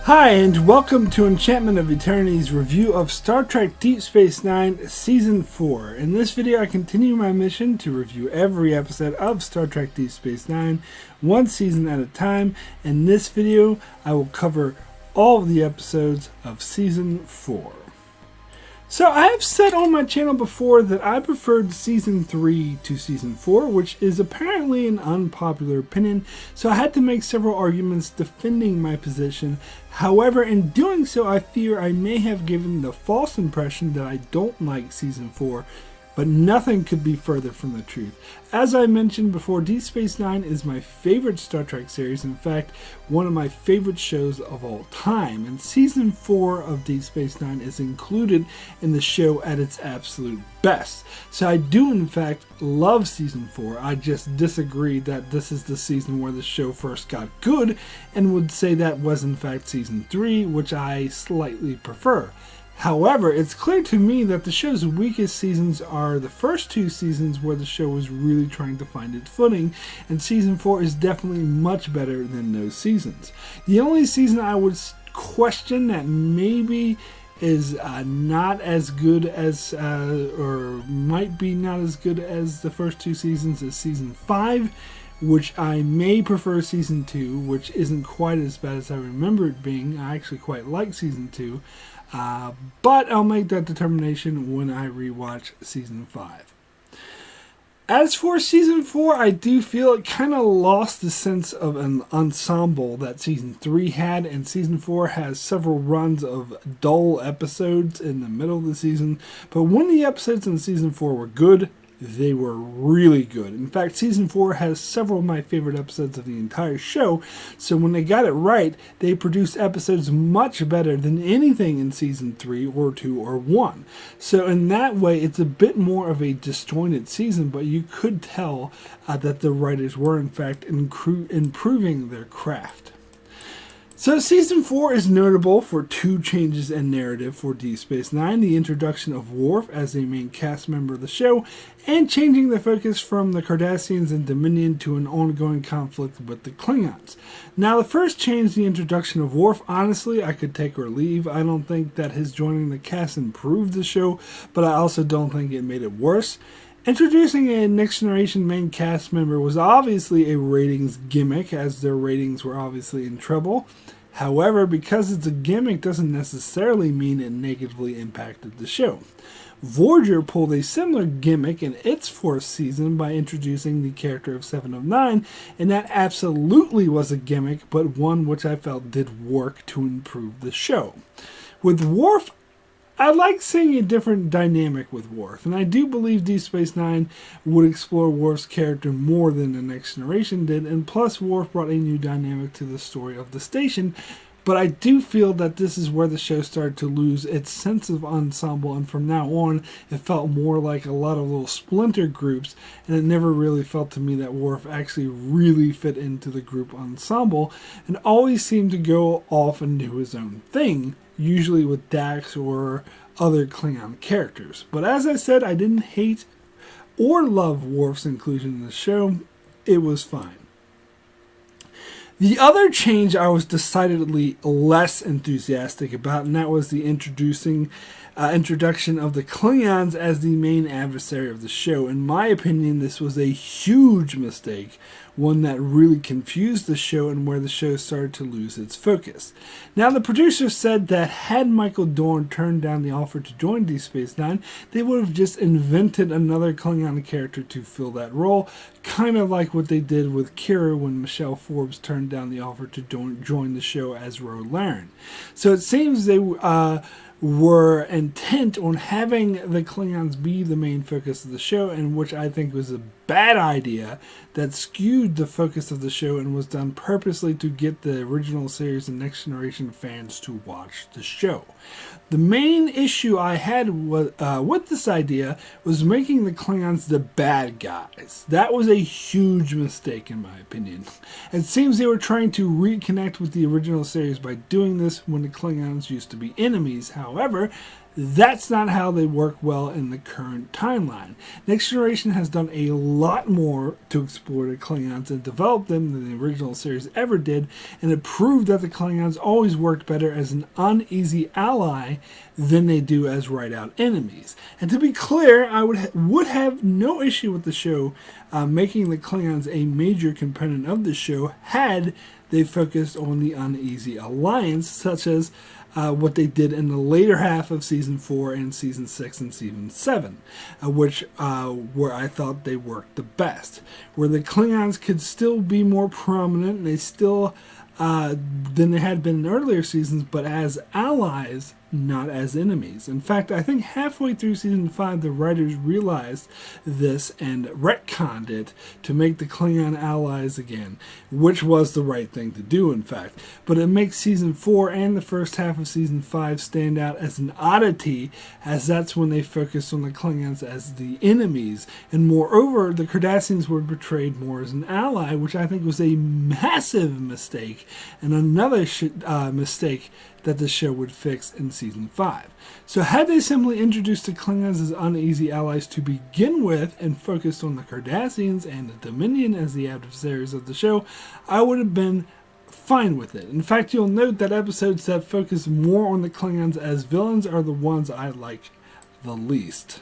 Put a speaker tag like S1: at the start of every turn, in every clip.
S1: Hi, and welcome to Enchantment of Eternity's review of Star Trek Deep Space Nine Season 4. In this video, I continue my mission to review every episode of Star Trek Deep Space Nine, one season at a time. In this video, I will cover all of the episodes of Season 4. So I have said on my channel before that I preferred Season 3 to Season 4, which is apparently an unpopular opinion, so I had to make several arguments defending my position. However, in doing so, I fear I may have given the false impression that I don't like Season 4, but nothing could be further from the truth. As I mentioned before, Deep Space Nine is my favorite Star Trek series, in fact, one of my favorite shows of all time, and Season 4 of Deep Space Nine is included in the show at its absolute best. So I do in fact love Season 4, I just disagree that this is the season where the show first got good, and would say that was in fact Season 3, which I slightly prefer. However, it's clear to me that the show's weakest seasons are the first two seasons where the show was really trying to find its footing, and Season 4 is definitely much better than those seasons. The only season I would question that maybe is not as good as, or might be not as good as the first two seasons is Season 5, which I may prefer Season 2, which isn't quite as bad as I remember it being. I actually quite like Season 2. But I'll make that determination when I rewatch Season 5. As for Season 4, I do feel it kind of lost the sense of an ensemble that Season 3 had, and Season 4 has several runs of dull episodes in the middle of the season. But when the episodes in Season 4 were good, they were really good. In fact, Season 4 has several of my favorite episodes of the entire show, so when they got it right, they produced episodes much better than anything in Season 3 or 2 or 1. So in that way, it's a bit more of a disjointed season, but you could tell that the writers were in fact improving their craft. So Season 4 is notable for two changes in narrative for Deep Space Nine: the introduction of Worf as a main cast member of the show, and changing the focus from the Cardassians and Dominion to an ongoing conflict with the Klingons. Now, the first change, the introduction of Worf, honestly, I could take or leave. I don't think that his joining the cast improved the show, but I also don't think it made it worse. Introducing a Next Generation main cast member was obviously a ratings gimmick, as their ratings were obviously in trouble. However, because it's a gimmick doesn't necessarily mean it negatively impacted the show. Voyager pulled a similar gimmick in its fourth season by introducing the character of 7 of 9, and that absolutely was a gimmick, but one which I felt did work to improve the show. With Worf, I like seeing a different dynamic with Worf, and I do believe Deep Space Nine would explore Worf's character more than the Next Generation did, and plus Worf brought a new dynamic to the story of the station, but I do feel that this is where the show started to lose its sense of ensemble, and from now on it felt more like a lot of little splinter groups, and it never really felt to me that Worf actually really fit into the group ensemble, and always seemed to go off and do his own thing, usually with Dax or other Klingon characters. But as I said, I didn't hate or love Worf's inclusion in the show. It was fine. The other change I was decidedly less enthusiastic about, and that was the introduction of the Klingons as the main adversary of the show. In my opinion, this was a huge mistake, one that really confused the show and where the show started to lose its focus. Now, the producers said that had Michael Dorn turned down the offer to join Deep Space Nine, they would have just invented another Klingon character to fill that role, kind of like what they did with Kira when Michelle Forbes turned down the offer to join the show as Ro Laren. So it seems they were intent on having the Klingons be the main focus of the show, and which I think was a bad idea that skewed the focus of the show and was done purposely to get the original series and Next Generation fans to watch the show. The main issue I had with this idea was making the Klingons the bad guys. That was a huge mistake in my opinion. It seems they were trying to reconnect with the original series by doing this when the Klingons used to be enemies. However, However, that's not how they work well in the current timeline. Next Generation has done a lot more to explore the Klingons and develop them than the original series ever did, and it proved that the Klingons always worked better as an uneasy ally than they do as right-out enemies. And to be clear, I would have no issue with the show making the Klingons a major component of the show had they focused on the uneasy alliance, such as what they did in the later half of Season 4 and Season 6 and Season 7, where I thought they worked the best. Where the Klingons could still be more prominent, and they still than they had been in earlier seasons, but as allies, not as enemies. In fact, I think halfway through Season 5, the writers realized this and retconned it to make the Klingon allies again, which was the right thing to do, in fact. But it makes Season 4 and the first half of Season 5 stand out as an oddity, as that's when they focused on the Klingons as the enemies. And moreover, the Cardassians were portrayed more as an ally, which I think was a massive mistake, and another mistake that the show would fix in Season 5. So had they simply introduced the Klingons as uneasy allies to begin with and focused on the Cardassians and the Dominion as the adversaries of the show, I would have been fine with it. In fact, you'll note that episodes that focus more on the Klingons as villains are the ones I like the least.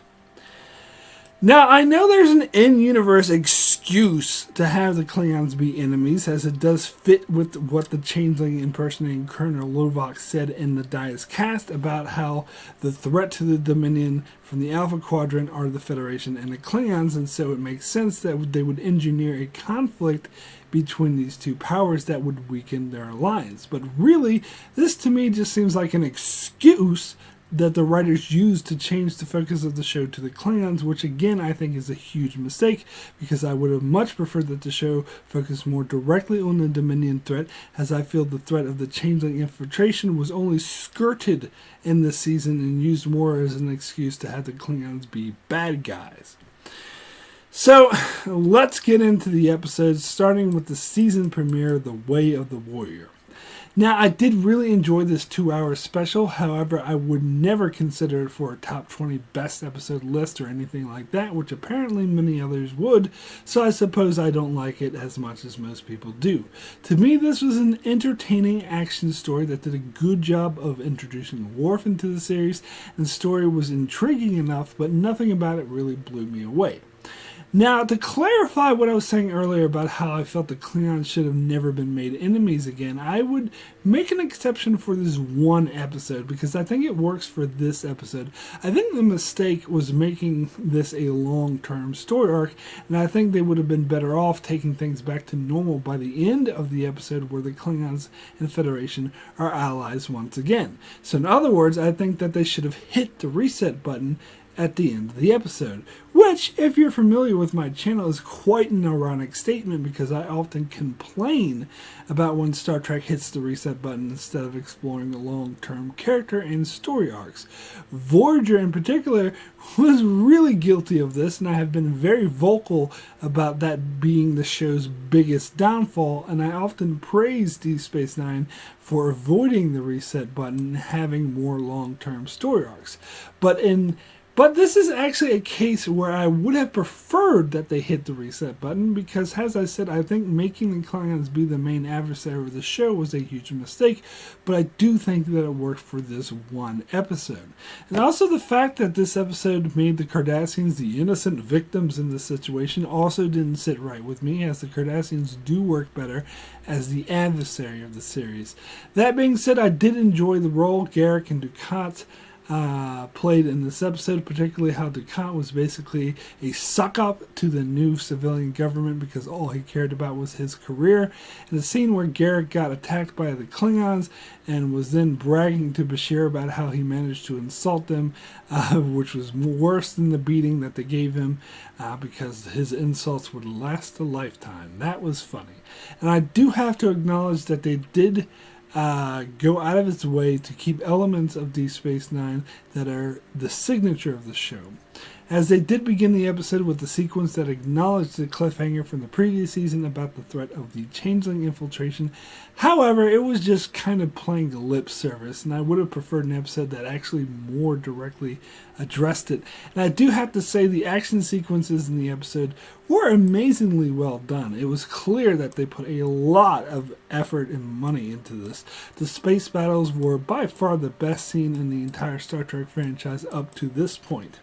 S1: Now, I know there's an in-universe excuse to have the Klingons be enemies, as it does fit with what the Changeling impersonating Colonel Lovok said in the Dias cast about how the threat to the Dominion from the Alpha Quadrant are the Federation and the Klingons, and so it makes sense that they would engineer a conflict between these two powers that would weaken their alliance. But really, this to me just seems like an excuse that the writers used to change the focus of the show to the Klingons, which again I think is a huge mistake, because I would have much preferred that the show focus more directly on the Dominion threat, as I feel the threat of the Changeling infiltration was only skirted in this season and used more as an excuse to have the Klingons be bad guys. So let's get into the episodes, starting with the season premiere, The Way of the Warrior. Now, I did really enjoy this 2-hour special. However, I would never consider it for a top 20 best episode list or anything like that, which apparently many others would, so I suppose I don't like it as much as most people do. To me, this was an entertaining action story that did a good job of introducing Worf into the series, and the story was intriguing enough, but nothing about it really blew me away. Now, to clarify what I was saying earlier about how I felt the Klingons should have never been made enemies again, I would make an exception for this one episode, because I think it works for this episode. I think the mistake was making this a long-term story arc, and I think they would have been better off taking things back to normal by the end of the episode, where the Klingons and Federation are allies once again. So in other words, I think that they should have hit the reset button at the end of the episode, which, if you're familiar with my channel, is quite an ironic statement, because I often complain about when Star Trek hits the reset button instead of exploring the long-term character and story arcs. Voyager in particular was really guilty of this, and I have been very vocal about that being the show's biggest downfall, and I often praise Deep Space Nine for avoiding the reset button and having more long-term story arcs. But this is actually a case where I would have preferred that they hit the reset button, because, as I said, I think making the Klingons be the main adversary of the show was a huge mistake, but I do think that it worked for this one episode. And also the fact that this episode made the Cardassians the innocent victims in this situation also didn't sit right with me, as the Cardassians do work better as the adversary of the series. That being said, I did enjoy the role Garak and Dukat played in this episode, particularly how Dukat was basically a suck-up to the new civilian government because all he cared about was his career. And the scene where Garak got attacked by the Klingons and was then bragging to Bashir about how he managed to insult them, which was worse than the beating that they gave him, because his insults would last a lifetime. That was funny. And I do have to acknowledge that they did go out of its way to keep elements of Deep Space Nine that are the signature of the show. as they did begin the episode with the sequence that acknowledged the cliffhanger from the previous season about the threat of the changeling infiltration. However, it was just kind of playing a lip service, and I would have preferred an episode that actually more directly addressed it. And I do have to say the action sequences in the episode were amazingly well done. It was clear that they put a lot of effort and money into this. The space battles were by far the best seen in the entire Star Trek franchise up to this point.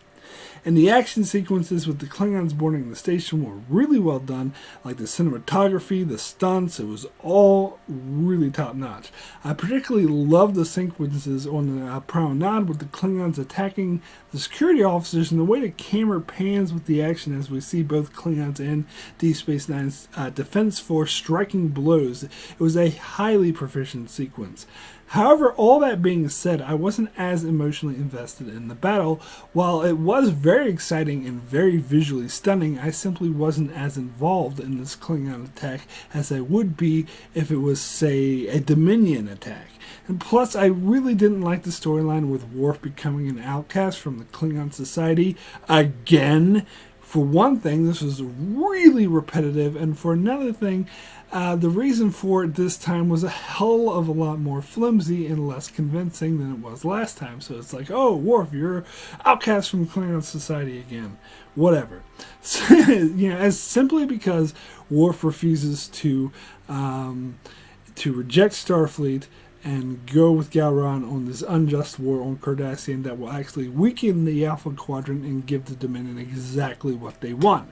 S1: And the action sequences with the Klingons boarding the station were really well done, like the cinematography, the stunts. It was all really top notch. I particularly loved the sequences on the promenade with the Klingons attacking the security officers, and the way the camera pans with the action as we see both Klingons and Deep Space Nine's defense force striking blows. It was a highly proficient sequence. However, all that being said, I wasn't as emotionally invested in the battle. While it was very exciting and very visually stunning, I simply wasn't as involved in this Klingon attack as I would be if it was, say, a Dominion attack. And plus, I really didn't like the storyline with Worf becoming an outcast from the Klingon society again. For one thing, this was really repetitive, and for another thing, the reason for it this time was a hell of a lot more flimsy and less convincing than it was last time. So it's like, oh, Worf, you're outcast from Klingon society again. Whatever. So, as simply because Worf refuses to reject Starfleet and go with Gowron on this unjust war on Cardassian that will actually weaken the Alpha Quadrant and give the Dominion exactly what they want.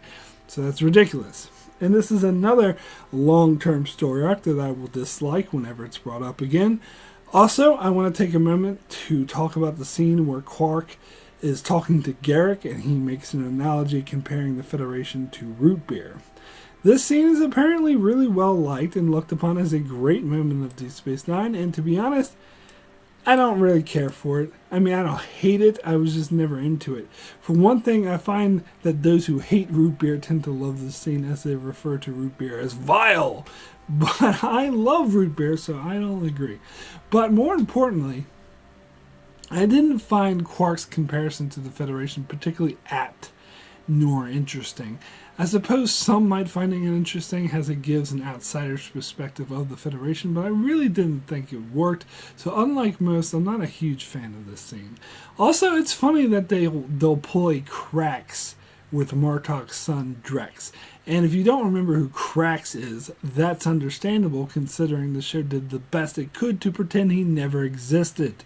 S1: So that's ridiculous. And this is another long-term story arc that I will dislike whenever it's brought up again. Also, I want to take a moment to talk about the scene where Quark is talking to Garrick and he makes an analogy comparing the Federation to root beer. This scene is apparently really well liked and looked upon as a great moment of Deep Space Nine, and to be honest, I don't really care for it. I mean, I don't hate it, I was just never into it. For one thing, I find that those who hate root beer tend to love this scene as they refer to root beer as vile. But I love root beer, so I don't agree. But more importantly, I didn't find Quark's comparison to the Federation particularly apt nor interesting. I suppose some might find it interesting as it gives an outsider's perspective of the Federation, but I really didn't think it worked. So unlike most, I'm not a huge fan of this scene. Also, it's funny that they'll pull a Krax with Martok's son Drex. And if you don't remember who Krax is, that's understandable considering the show did the best it could to pretend he never existed.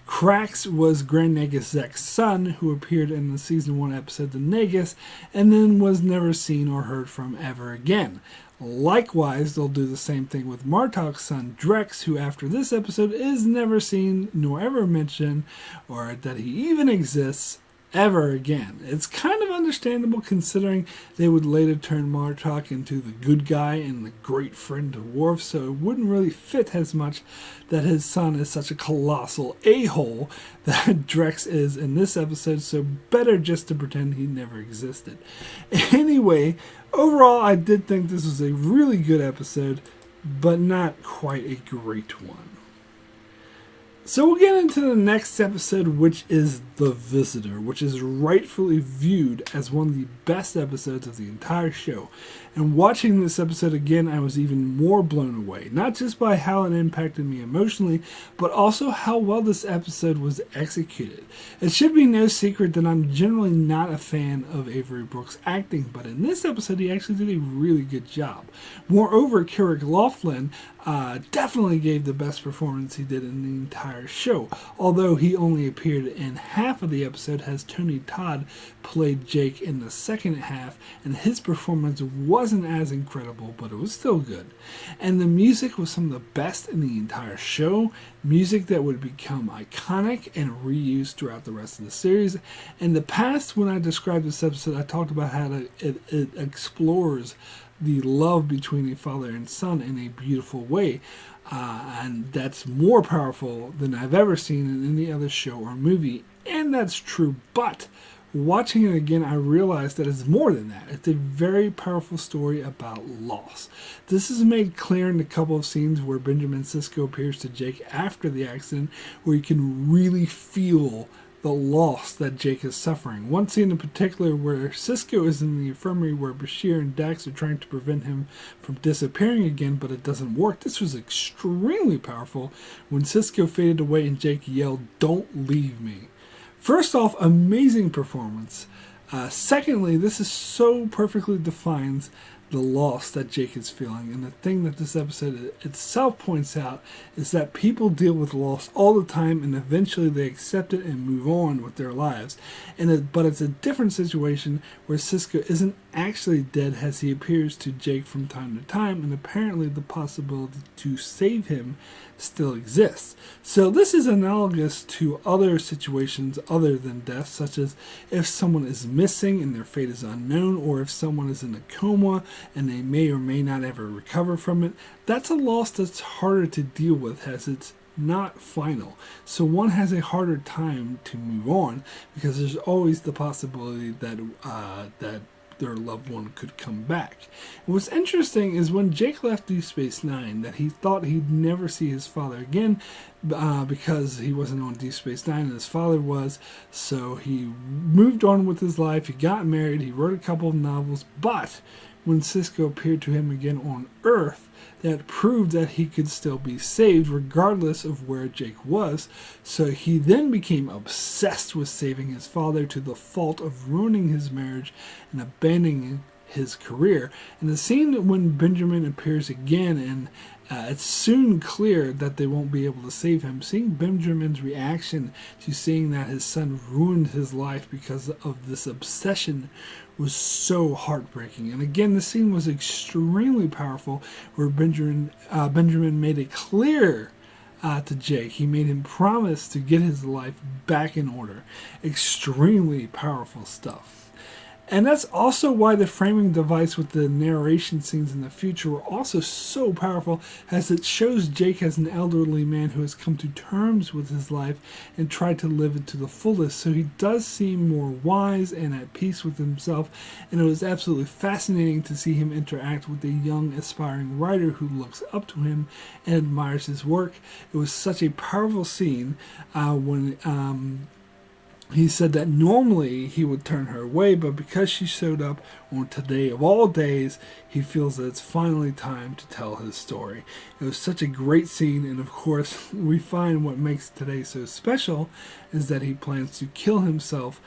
S1: Krax was Grand Nagus Zek's son, who appeared in the Season 1 episode The Nagus, and then was never seen or heard from ever again. Likewise, they'll do the same thing with Martok's son Drex, who after this episode is never seen nor ever mentioned, or that he even exists ever again. It's kind of understandable considering they would later turn Martok into the good guy and the great friend to Worf, so it wouldn't really fit as much that his son is such a colossal a-hole that Drex is in this episode, so better just to pretend he never existed. Anyway, overall I did think this was a really good episode, but not quite a great one. So we'll get into the next episode, which is The Visitor, which is rightfully viewed as one of the best episodes of the entire show. And watching this episode again, I was even more blown away, not just by how it impacted me emotionally, but also how well this episode was executed. It should be no secret that I'm generally not a fan of Avery Brooks' acting, but in this episode he actually did a really good job. Moreover, Keurig Laughlin definitely gave the best performance he did in the entire show, although he only appeared in half of the episode as Tony Todd played Jake in the second half, and his performance wasn't as incredible, but it was still good. And the music was some of the best in the entire show, music that would become iconic and reused throughout the rest of the series. In the past, when I described this episode, I talked about how it explores the love between a father and son in a beautiful way, and that's more powerful than I've ever seen in any other show or movie, and that's true. But watching it again, I realized that it's more than that. It's a very powerful story about loss. This is made clear in a couple of scenes where Benjamin Sisko appears to Jake after the accident, where you can really feel the loss that Jake is suffering. One scene in particular where Sisko is in the infirmary where Bashir and Dax are trying to prevent him from disappearing again, but it doesn't work. This was extremely powerful when Sisko faded away and Jake yelled, "Don't leave me." First off, amazing performance. Secondly, this is so perfectly defines the loss that Jake is feeling. And the thing that this episode itself points out is that people deal with loss all the time and eventually they accept it and move on with their lives. But it's a different situation where Sisko isn't actually dead as he appears to Jake from time to time, and apparently the possibility to save him still exists. So this is analogous to other situations other than death, such as if someone is missing and their fate is unknown, or if someone is in a coma and they may or may not ever recover from it. That's a loss that's harder to deal with as it's not final. So one has a harder time to move on because there's always the possibility that their loved one could come back. And what's interesting is when Jake left Deep Space Nine, that he thought he'd never see his father again because he wasn't on Deep Space Nine and his father was. So he moved on with his life. He got married. He wrote a couple of novels. But when Sisko appeared to him again on Earth, that proved that he could still be saved regardless of where Jake was. So he then became obsessed with saving his father to the fault of ruining his marriage and abandoning his career. And the scene when Benjamin appears again and it's soon clear that they won't be able to save him. Seeing Benjamin's reaction to seeing that his son ruined his life because of this obsession was so heartbreaking. And again, the scene was extremely powerful where Benjamin made it clear to Jake. He made him promise to get his life back in order. Extremely powerful stuff. And that's also why the framing device with the narration scenes in the future were also so powerful, as it shows Jake as an elderly man who has come to terms with his life and tried to live it to the fullest. So he does seem more wise and at peace with himself, and it was absolutely fascinating to see him interact with a young aspiring writer who looks up to him and admires his work. It was such a powerful scene when he said that normally he would turn her away, but because she showed up on today of all days, he feels that it's finally time to tell his story. It was such a great scene, and of course, we find what makes today so special is that he plans to kill himself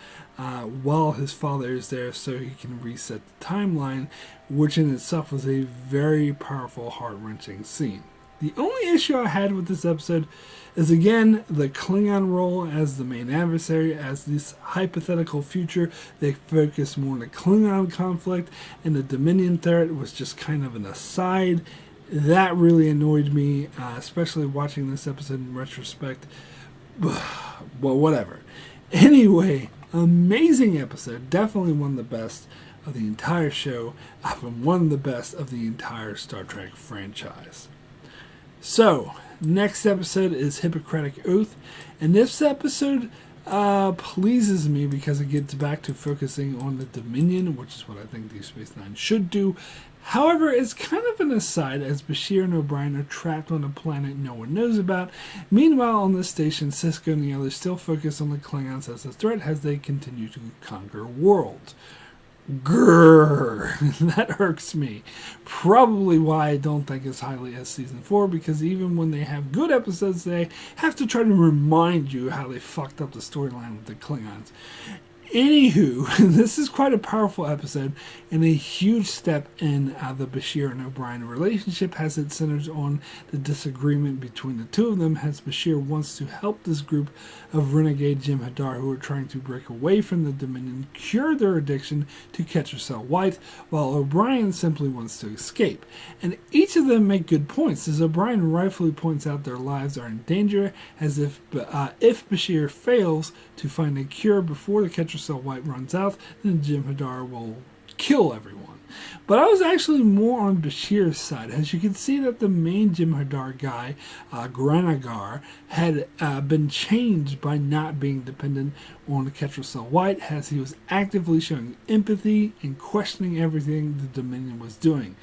S1: while his father is there so he can reset the timeline, which in itself was a very powerful, heart-wrenching scene. The only issue I had with this episode is, again, the Klingon role as the main adversary. As this hypothetical future, they focus more on the Klingon conflict, and the Dominion threat was just kind of an aside. That really annoyed me, especially watching this episode in retrospect. Well, whatever. Anyway, amazing episode. Definitely one of the best of the entire show, and one of the best of the entire Star Trek franchise. So, next episode is Hippocratic Oath, and this episode pleases me because it gets back to focusing on the Dominion, which is what I think Deep Space Nine should do. However, it's kind of an aside as Bashir and O'Brien are trapped on a planet no one knows about. Meanwhile, on this station, Sisko and the others still focus on the Klingons as a threat as they continue to conquer worlds. Grrr, that irks me. Probably why I don't think as highly as season 4, because even when they have good episodes, they have to try to remind you how they fucked up the storyline with the Klingons. Anywho, this is quite a powerful episode and a huge step in the Bashir and O'Brien relationship, as it centers on the disagreement between the two of them, as Bashir wants to help this group of renegade Jem'Hadar who are trying to break away from the Dominion cure their addiction to Ketracel White, while O'Brien simply wants to escape. And each of them make good points, as O'Brien rightfully points out their lives are in danger, as if Bashir fails to find a cure before the Ketracel White runs out, then Jem'Hadar will kill everyone. But I was actually more on Bashir's side, as you can see that the main Jem'Hadar guy, Granagar, had been changed by not being dependent on Ketracel White, as he was actively showing empathy and questioning everything the Dominion was doing.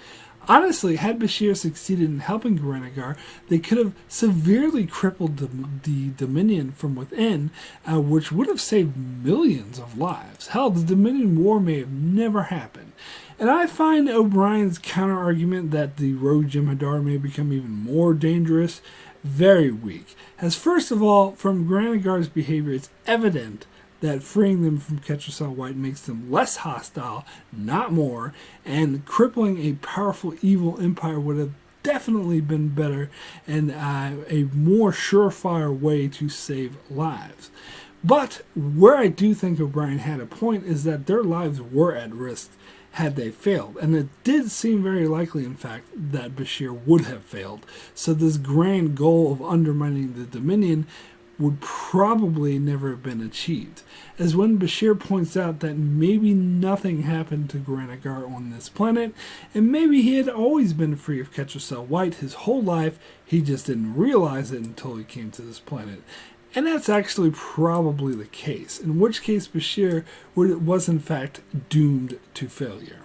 S1: Honestly, had Bashir succeeded in helping Grenadier, they could have severely crippled the Dominion from within, which would have saved millions of lives. Hell, the Dominion War may have never happened. And I find O'Brien's counter-argument that the rogue Jem'Hadar may become even more dangerous very weak. As first of all, from Grenadier's behavior, it's evident that freeing them from Ketracel White makes them less hostile, not more, and crippling a powerful evil empire would have definitely been better and a more surefire way to save lives. But where I do think O'Brien had a point is that their lives were at risk had they failed, and it did seem very likely, in fact, that Bashir would have failed. So this grand goal of undermining the Dominion would probably never have been achieved. As when Bashir points out that maybe nothing happened to Grenadier on this planet, and maybe he had always been free of Ketracel White his whole life, he just didn't realize it until he came to this planet. And that's actually probably the case, in which case Bashir was in fact doomed to failure.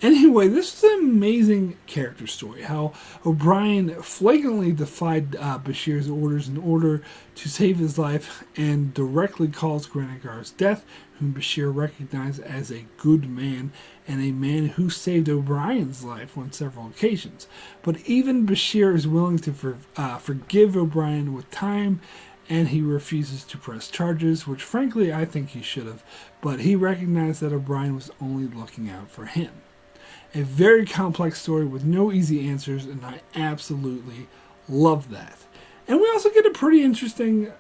S1: Anyway, this is an amazing character story, how O'Brien flagrantly defied Bashir's orders in order to save his life and directly caused Grenadier's death, whom Bashir recognized as a good man and a man who saved O'Brien's life on several occasions. But even Bashir is willing to forgive O'Brien with time, and he refuses to press charges, which frankly I think he should have, but he recognized that O'Brien was only looking out for him. A very complex story with no easy answers, and I absolutely love that. And we also get a pretty interesting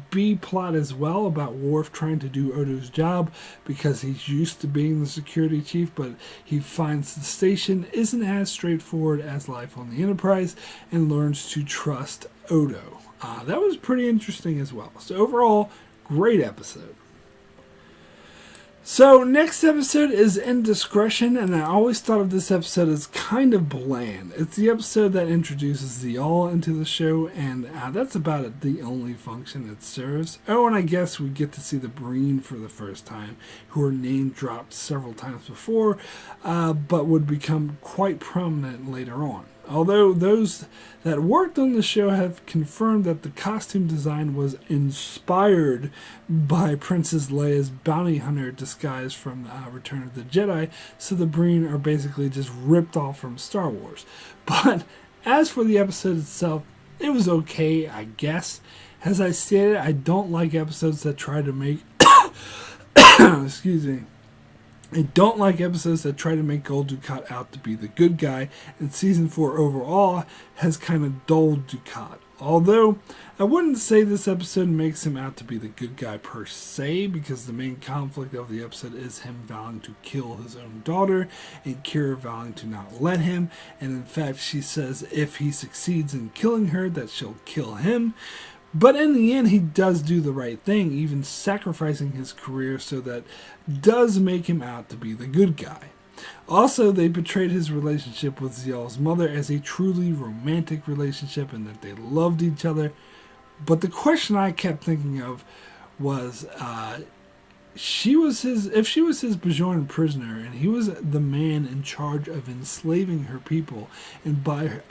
S1: B plot as well about Worf trying to do Odo's job because he's used to being the security chief, but he finds the station isn't as straightforward as life on the Enterprise and learns to trust Odo. That was pretty interesting as well. So overall, great episode. So next episode is Indiscretion, and I always thought of this episode as kind of bland. It's the episode that introduces the All into the show, and that's about it, the only function it serves. Oh, and I guess we get to see the Breen for the first time, who were name dropped several times before, but would become quite prominent later on. Although those that worked on the show have confirmed that the costume design was inspired by Princess Leia's bounty hunter disguise from Return of the Jedi, so the Breen are basically just ripped off from Star Wars. But as for the episode itself, it was okay, I guess. As I stated, I don't like episodes that try to make excuse me. I don't like episodes that try to make Gul Dukat out to be the good guy, and Season 4 overall has kind of dulled Dukat. Although, I wouldn't say this episode makes him out to be the good guy per se, because the main conflict of the episode is him vowing to kill his own daughter, and Kira vowing to not let him, and in fact she says if he succeeds in killing her, that she'll kill him. But in the end, he does do the right thing, even sacrificing his career, so that does make him out to be the good guy. Also, they portrayed his relationship with Zial's mother as a truly romantic relationship and that they loved each other. But the question I kept thinking of was, if she was his Bajoran prisoner and he was the man in charge of enslaving her people, and by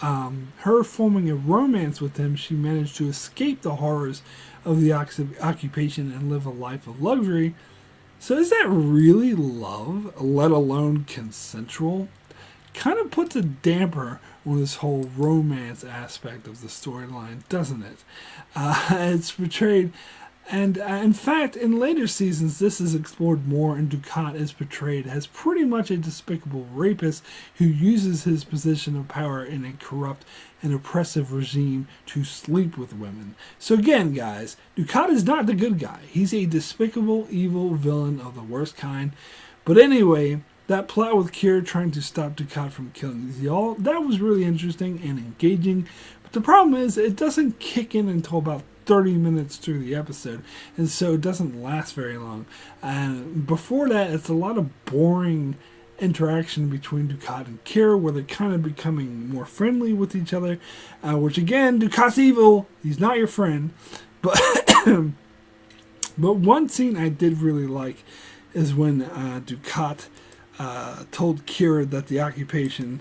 S1: her forming a romance with him, she managed to escape the horrors of the occupation and live a life of luxury. So is that really love, let alone consensual? Kind of puts a damper on this whole romance aspect of the storyline, doesn't it? It's portrayed. And in fact, in later seasons, this is explored more, and Dukat is portrayed as pretty much a despicable rapist who uses his position of power in a corrupt and oppressive regime to sleep with women. So again, guys, Dukat is not the good guy. He's a despicable, evil villain of the worst kind. But anyway, that plot with Kira trying to stop Dukat from killing Zial, that was really interesting and engaging. But the problem is, it doesn't kick in until about 30 minutes through the episode, and so it doesn't last very long. And before that, it's a lot of boring interaction between Dukat and Kira, where they're kind of becoming more friendly with each other, which again, Dukat's evil, he's not your friend. But but one scene I did really like is when Dukat told Kira that the occupation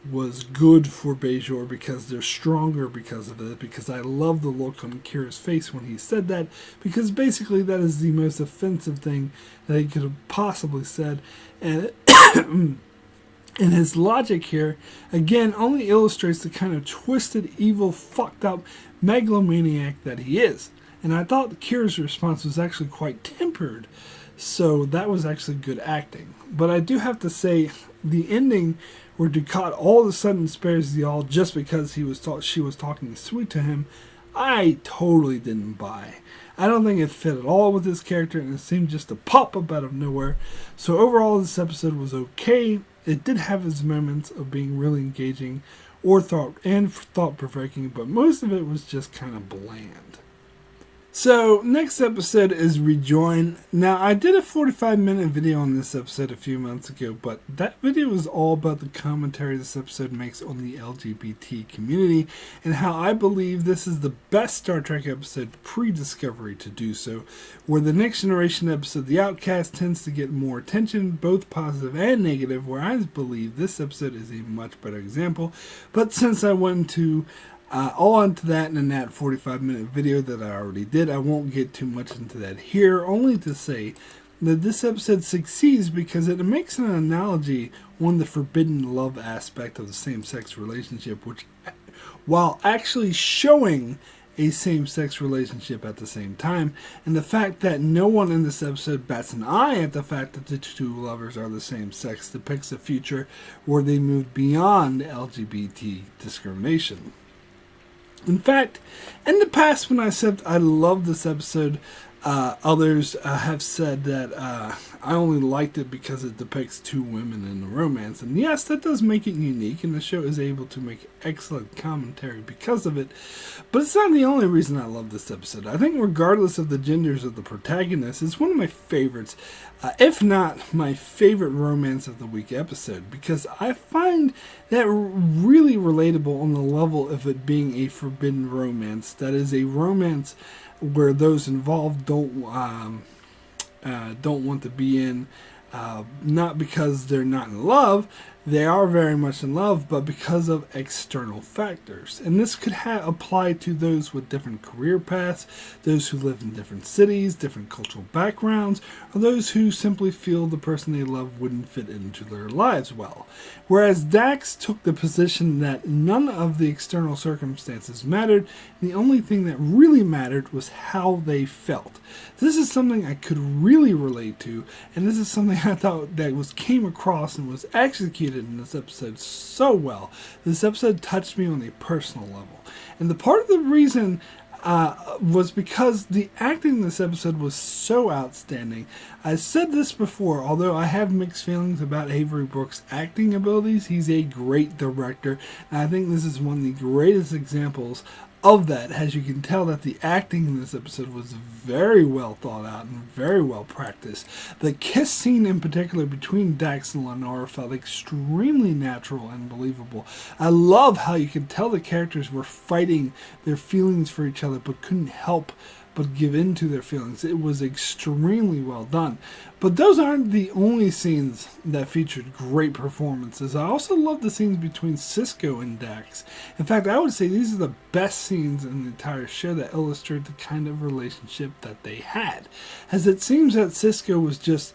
S1: was good for Bajor because they're stronger because of it, because I love the look on Kira's face when he said that, because basically that is the most offensive thing that he could have possibly said. And and his logic here, again, only illustrates the kind of twisted, evil, fucked up megalomaniac that he is. And I thought Kira's response was actually quite tempered, so that was actually good acting. But I do have to say, the ending where Dukat all of a sudden spares the all just because she was talking sweet to him, I totally didn't buy. I don't think it fit at all with his character, and it seemed just to pop up out of nowhere. So overall, this episode was okay. It did have its moments of being really engaging or thought-provoking, but most of it was just kind of bland. So, next episode is Rejoin. Now, I did a 45-minute video on this episode a few months ago, but that video was all about the commentary this episode makes on the LGBT community and how I believe this is the best Star Trek episode pre-Discovery to do so, where the Next Generation episode, The Outcast, tends to get more attention, both positive and negative, where I believe this episode is a much better example. But since I went to all into that in that 45-minute video that I already did, I won't get too much into that here, only to say that this episode succeeds because it makes an analogy on the forbidden love aspect of the same-sex relationship, which, while actually showing a same-sex relationship at the same time, and the fact that no one in this episode bats an eye at the fact that the two lovers are the same sex depicts a future where they move beyond LGBT discrimination. In fact, in the past when I said I love this episode, others have said that I only liked it because it depicts two women in a romance. And yes, that does make it unique, and the show is able to make excellent commentary because of it. But it's not the only reason I love this episode. I think regardless of the genders of the protagonists, it's one of my favorites, if not my favorite romance of the week episode, because I find that really relatable on the level of it being a forbidden romance. That is a romance where those involved don't want to be in, not because they're not in love. They are very much in love, but because of external factors. And this could apply to those with different career paths, those who live in different cities, different cultural backgrounds, or those who simply feel the person they love wouldn't fit into their lives well. Whereas Dax took the position that none of the external circumstances mattered, the only thing that really mattered was how they felt. This is something I could really relate to, and this is something I thought that came across and was executed in this episode so well. This episode touched me on a personal level. And the part of the reason was because the acting in this episode was so outstanding. I said this before, although I have mixed feelings about Avery Brooks' acting abilities, he's a great director, and I think this is one of the greatest examples of that, as you can tell that the acting in this episode was very well thought out and very well practiced. The kiss scene in particular between Dax and Lenora felt extremely natural and believable. I love how you can tell the characters were fighting their feelings for each other but couldn't help but give in to their feelings. It was extremely well done. But those aren't the only scenes that featured great performances. I also love the scenes between Sisko and Dax. In fact, I would say these are the best scenes in the entire show that illustrate the kind of relationship that they had. As it seems that Sisko was just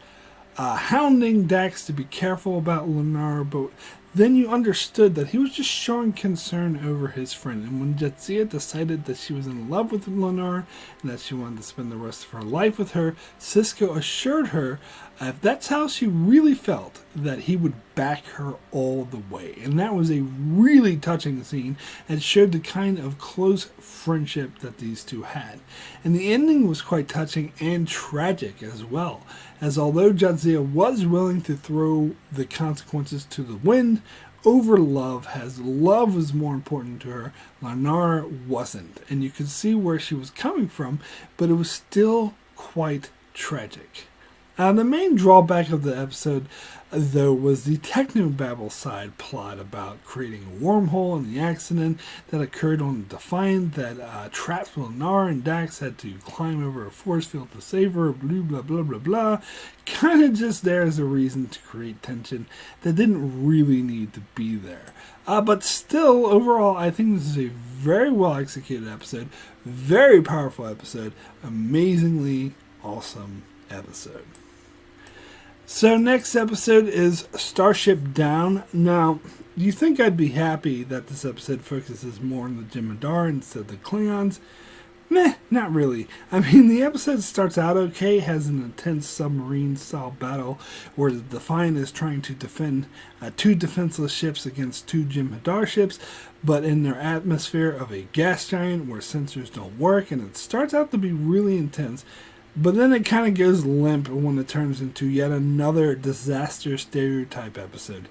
S1: hounding Dax to be careful about Lenora, but then you understood that he was just showing concern over his friend. And when Jadzia decided that she was in love with Lenora and that she wanted to spend the rest of her life with her, Sisko assured her if that's how she really felt, that he would back her all the way. And that was a really touching scene and showed the kind of close friendship that these two had. And the ending was quite touching and tragic as well, as although Jadzia was willing to throw the consequences to the wind over love, as love was more important to her, Lenora wasn't. And you could see where she was coming from, but it was still quite tragic. The main drawback of the episode, though, was the technobabble side plot about creating a wormhole and the accident that occurred on the Defiant that trapped Lenara and Dax had to climb over a force field to save her, blah, blah, blah, blah, blah. Kind of just there as a reason to create tension that didn't really need to be there. But still, overall, I think this is a very well executed episode, very powerful episode, amazingly awesome episode. So next episode is Starship Down. Now, you think I'd be happy that this episode focuses more on the Jem'Hadar instead of the Klingons? Meh, not really. I mean, the episode starts out okay, has an intense submarine-style battle where the Defiant is trying to defend two defenseless ships against two Jem'Hadar ships, but in their atmosphere of a gas giant where sensors don't work, and it starts out to be really intense. But then it kind of goes limp when it turns into yet another disaster stereotype episode.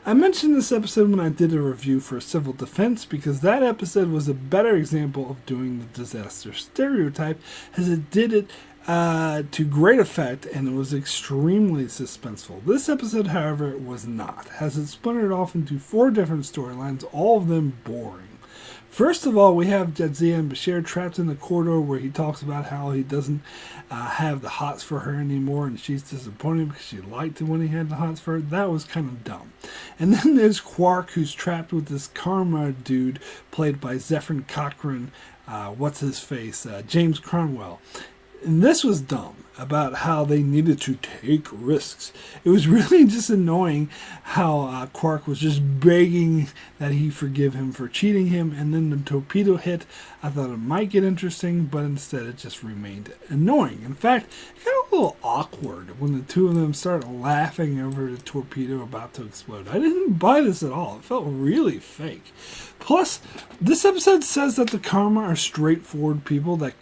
S1: I mentioned this episode when I did a review for Civil Defense because that episode was a better example of doing the disaster stereotype as it did it to great effect and it was extremely suspenseful. This episode, however, was not, as it splintered off into 4 different storylines, all of them boring. First of all, we have Jadzia and Bashir trapped in the corridor where he talks about how he doesn't have the hots for her anymore, and she's disappointed because she liked it when he had the hots for her. That was kind of dumb. And then there's Quark, who's trapped with this Karma dude played by Zephyr Cochrane, James Cromwell. And this was dumb, about how they needed to take risks. It was really just annoying how Quark was just begging that he forgive him for cheating him, and then the torpedo hit. I thought it might get interesting, but instead it just remained annoying. In fact, it got a little awkward when the two of them started laughing over the torpedo about to explode. I didn't buy this at all. It felt really fake. Plus, this episode says that the Karma are straightforward people that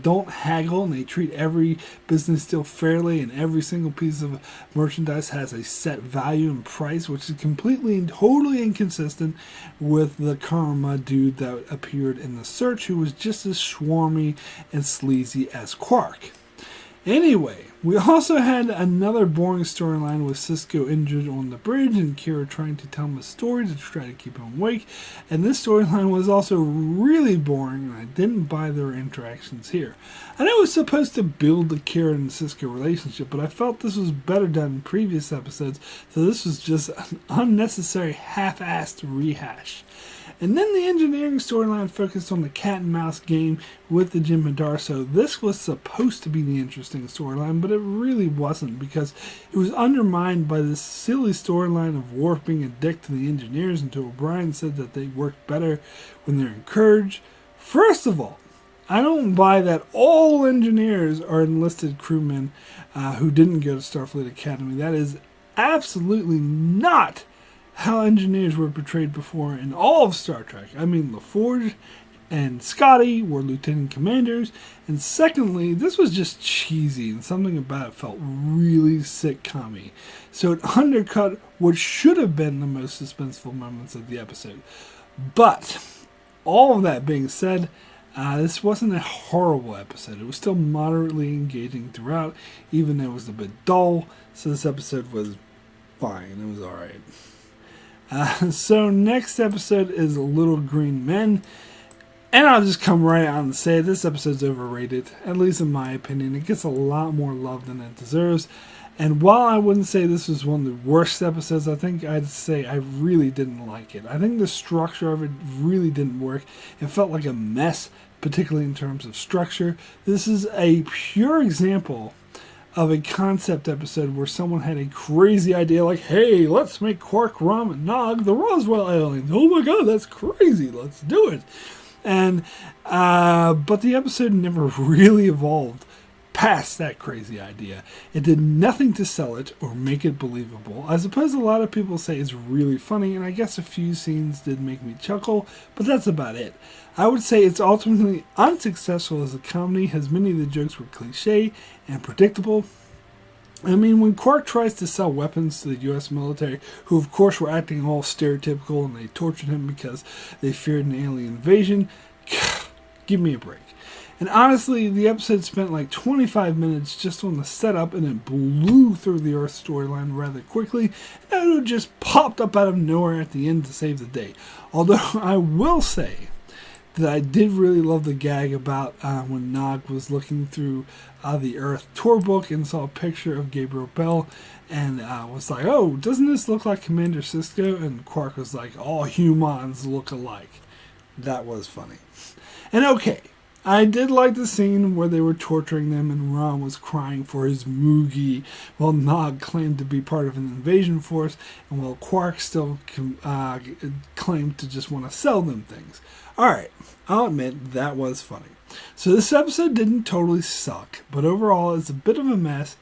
S1: don't haggle, and they treat every business deal fairly, and every single piece of merchandise has a set value and price, which is completely and totally inconsistent with the Karma dude that appeared in The Search, who was just as swarmy and sleazy as Quark. Anyway, we also had another boring storyline with Sisko injured on the bridge and Kira trying to tell him a story to try to keep him awake. And this storyline was also really boring, and I didn't buy their interactions here. I know it was supposed to build the Kira and Sisko relationship, but I felt this was better done in previous episodes, so this was just an unnecessary half-assed rehash. And then the engineering storyline focused on the cat and mouse game with the Jem'Hadar, so this was supposed to be the interesting storyline, but it really wasn't because it was undermined by this silly storyline of Worf being a dick to the engineers until O'Brien said that they work better when they're encouraged. First of all, I don't buy that all engineers are enlisted crewmen who didn't go to Starfleet Academy. That is absolutely not how engineers were portrayed before in all of Star Trek. I mean, LaForge and Scotty were lieutenant commanders, and secondly, this was just cheesy, and something about it felt really sitcom-y. So it undercut what should have been the most suspenseful moments of the episode. But, all of that being said, this wasn't a horrible episode. It was still moderately engaging throughout, even though it was a bit dull, so this episode was fine. It was alright. So next episode is Little Green Men, and I'll just come right out and say this episode's overrated, at least in my opinion. It gets a lot more love than it deserves, and while I wouldn't say this was one of the worst episodes, I think I'd say I really didn't like it. I think the structure of it really didn't work. It felt like a mess, particularly in terms of structure. This is a pure example of a concept episode where someone had a crazy idea like, hey, let's make Quark, Rom, and Nog the Roswell aliens. Oh my god, that's crazy. Let's do it. And but the episode never really evolved past that crazy idea. It did nothing to sell it or make it believable. I suppose a lot of people say it's really funny, and I guess a few scenes did make me chuckle, but that's about it. I would say it's ultimately unsuccessful as a comedy, as many of the jokes were cliche and predictable. I mean, when Quark tries to sell weapons to the U.S. military, who of course were acting all stereotypical and they tortured him because they feared an alien invasion, Give me a break. And honestly, the episode spent like 25 minutes just on the setup, and it blew through the Earth storyline rather quickly, and it just popped up out of nowhere at the end to save the day. Although I will say that I did really love the gag about when Mogh was looking through the Earth tour book and saw a picture of Gabriel Bell, and was like, "Oh, doesn't this look like Commander Sisko?" And Quark was like, "All humans look alike." That was funny. And okay, I did like the scene where they were torturing them and Ron was crying for his Moogie while Mogh claimed to be part of an invasion force, and while Quark still claimed to just want to sell them things. Alright, I'll admit that was funny. So this episode didn't totally suck, but overall it's a bit of a mess.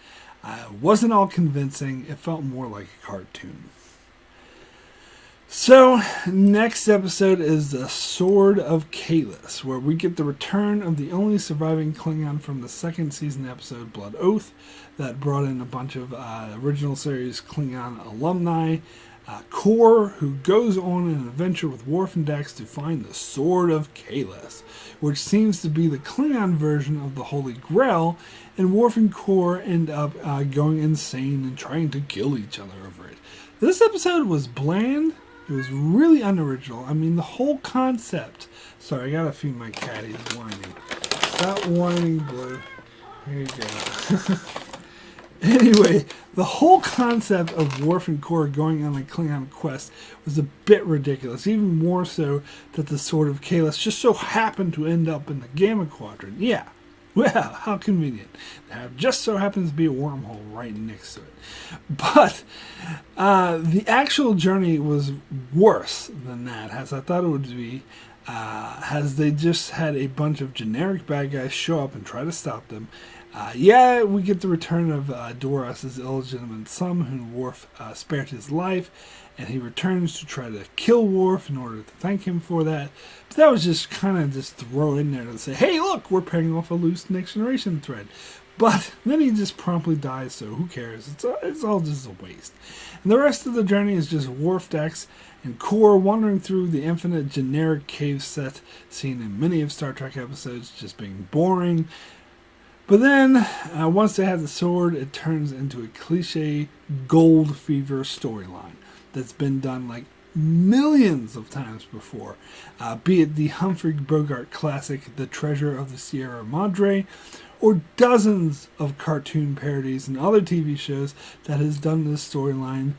S1: It wasn't all convincing. It felt more like a cartoon. So, next episode is the Sword of Kahless, where we get the return of the only surviving Klingon from the second season episode, Blood Oath, that brought in a bunch of original series Klingon alumni. Kor, who goes on an adventure with Worf and Dax to find the Sword of Kahless, which seems to be the Klingon version of the Holy Grail, and Worf and Kor end up going insane and trying to kill each other over it. This episode was bland. It was really unoriginal. I mean, the whole concept... Sorry, I gotta feed my cat. He's whining. Stop whining, Blue. Here you go. Anyway, the whole concept of Worf and Kor going on a Klingon quest was a bit ridiculous. Even more so that the Sword of Kahless just so happened to end up in the Gamma Quadrant. Yeah. Well, how convenient. There just so happens to be a wormhole right next to it. But the actual journey was worse than that, as I thought it would be, as they just had a bunch of generic bad guys show up and try to stop them. We get the return of Doros' illegitimate son, who Worf spared his life, and he returns to try to kill Worf in order to thank him for that. But that was just kind of just thrown in there to say, hey, look, we're paying off a loose Next Generation thread. But then he just promptly dies, so who cares? It's all just a waste. And the rest of the journey is just Worf, Dax, and Kor wandering through the infinite generic cave set seen in many of Star Trek episodes, just being boring. But then, once they have the sword, it turns into a cliche gold fever storyline that's been done like millions of times before. Be it the Humphrey Bogart classic, The Treasure of the Sierra Madre, or dozens of cartoon parodies and other TV shows that has done this storyline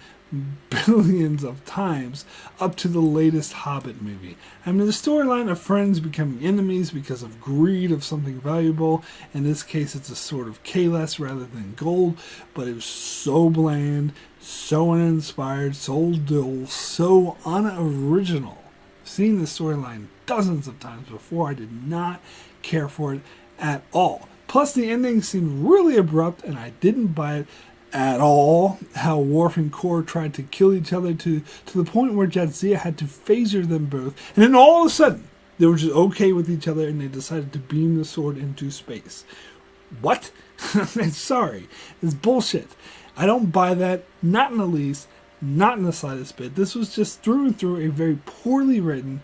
S1: billions of times, up to the latest Hobbit movie. I mean, the storyline of friends becoming enemies because of greed of something valuable. In this case, it's a Sword of Kahless rather than gold, but it was so bland, so uninspired, so dull, so unoriginal. Seen this storyline dozens of times before, I did not care for it at all. Plus, the ending seemed really abrupt, and I didn't buy it at all. How Worf and Kor tried to kill each other to the point where Jadzia had to phaser them both, and then all of a sudden they were just okay with each other and they decided to beam the sword into space. What? Sorry, it's bullshit. I don't buy that, not in the least, not in the slightest bit. This was just through and through a very poorly written,